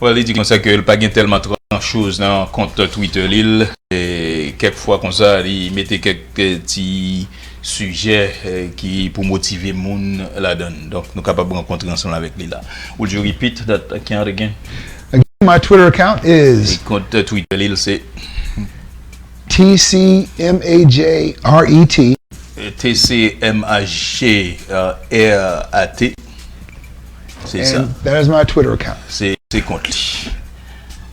[SPEAKER 1] Well, il dit comme ça que il pas gain tellement trop chose dans compte Twitter l'île et quelquefois comme ça il mettait quelques petits sujets qui pour motiver moun la donne. Donc nous capables de rencontrer ensemble avec lui là. Would you repeat that again?
[SPEAKER 2] Again, my Twitter account is
[SPEAKER 1] et compte Twitter l'île c'est
[SPEAKER 2] TCMAJRET.
[SPEAKER 1] TCMAGRAT. C'est ça.
[SPEAKER 2] That is my Twitter account.
[SPEAKER 1] C'est compte.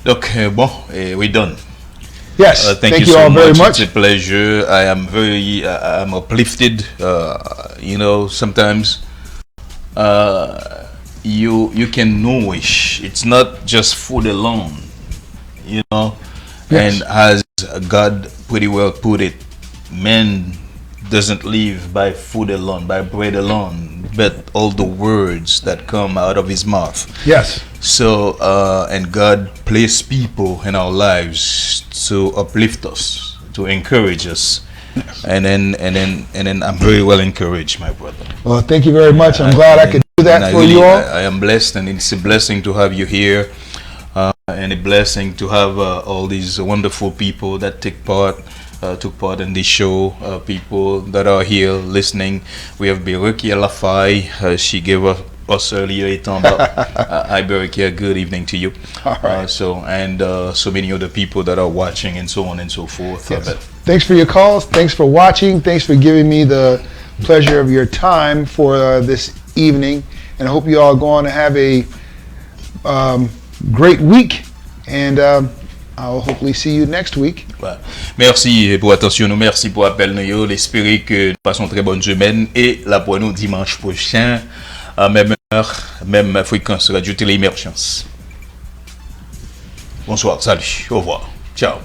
[SPEAKER 1] Donc bon, we're done.
[SPEAKER 2] Yes,
[SPEAKER 1] thank you
[SPEAKER 2] so
[SPEAKER 1] all
[SPEAKER 2] very much.
[SPEAKER 1] It's a pleasure. I'm uplifted. You know, sometimes you can nourish. It's not just food alone. You know,
[SPEAKER 2] yes.
[SPEAKER 1] And as God pretty well put it, man doesn't live by food alone, by bread alone, but all the words that come out of his mouth.
[SPEAKER 2] Yes.
[SPEAKER 1] So, and God placed people in our lives to uplift us, to encourage us. And then I'm very well encouraged, my brother.
[SPEAKER 2] Well, thank you very much. I'm glad I could do that for you all.
[SPEAKER 1] I am blessed, and it's a blessing to have you here, and a blessing to have all these wonderful people that took part in this show, people that are here listening. We have Beruki Alafai. She gave us earlier a thumb up. Hi Beruki, good evening to you.
[SPEAKER 2] All right.
[SPEAKER 1] So many other people that are watching and so on and so forth.
[SPEAKER 2] Yes. Thanks for your calls. Thanks for watching. Thanks for giving me the pleasure of your time for this evening. And I hope you all go on to have a great week. And I'll hopefully see you next week.
[SPEAKER 1] Voilà. Merci pour attention, nous merci pour appel nous. J'espère que nous passons très bonne semaine et là pour nous dimanche prochain à même heure, même fréquence Radio Télé Émergence. Bonsoir, salut, au revoir, ciao.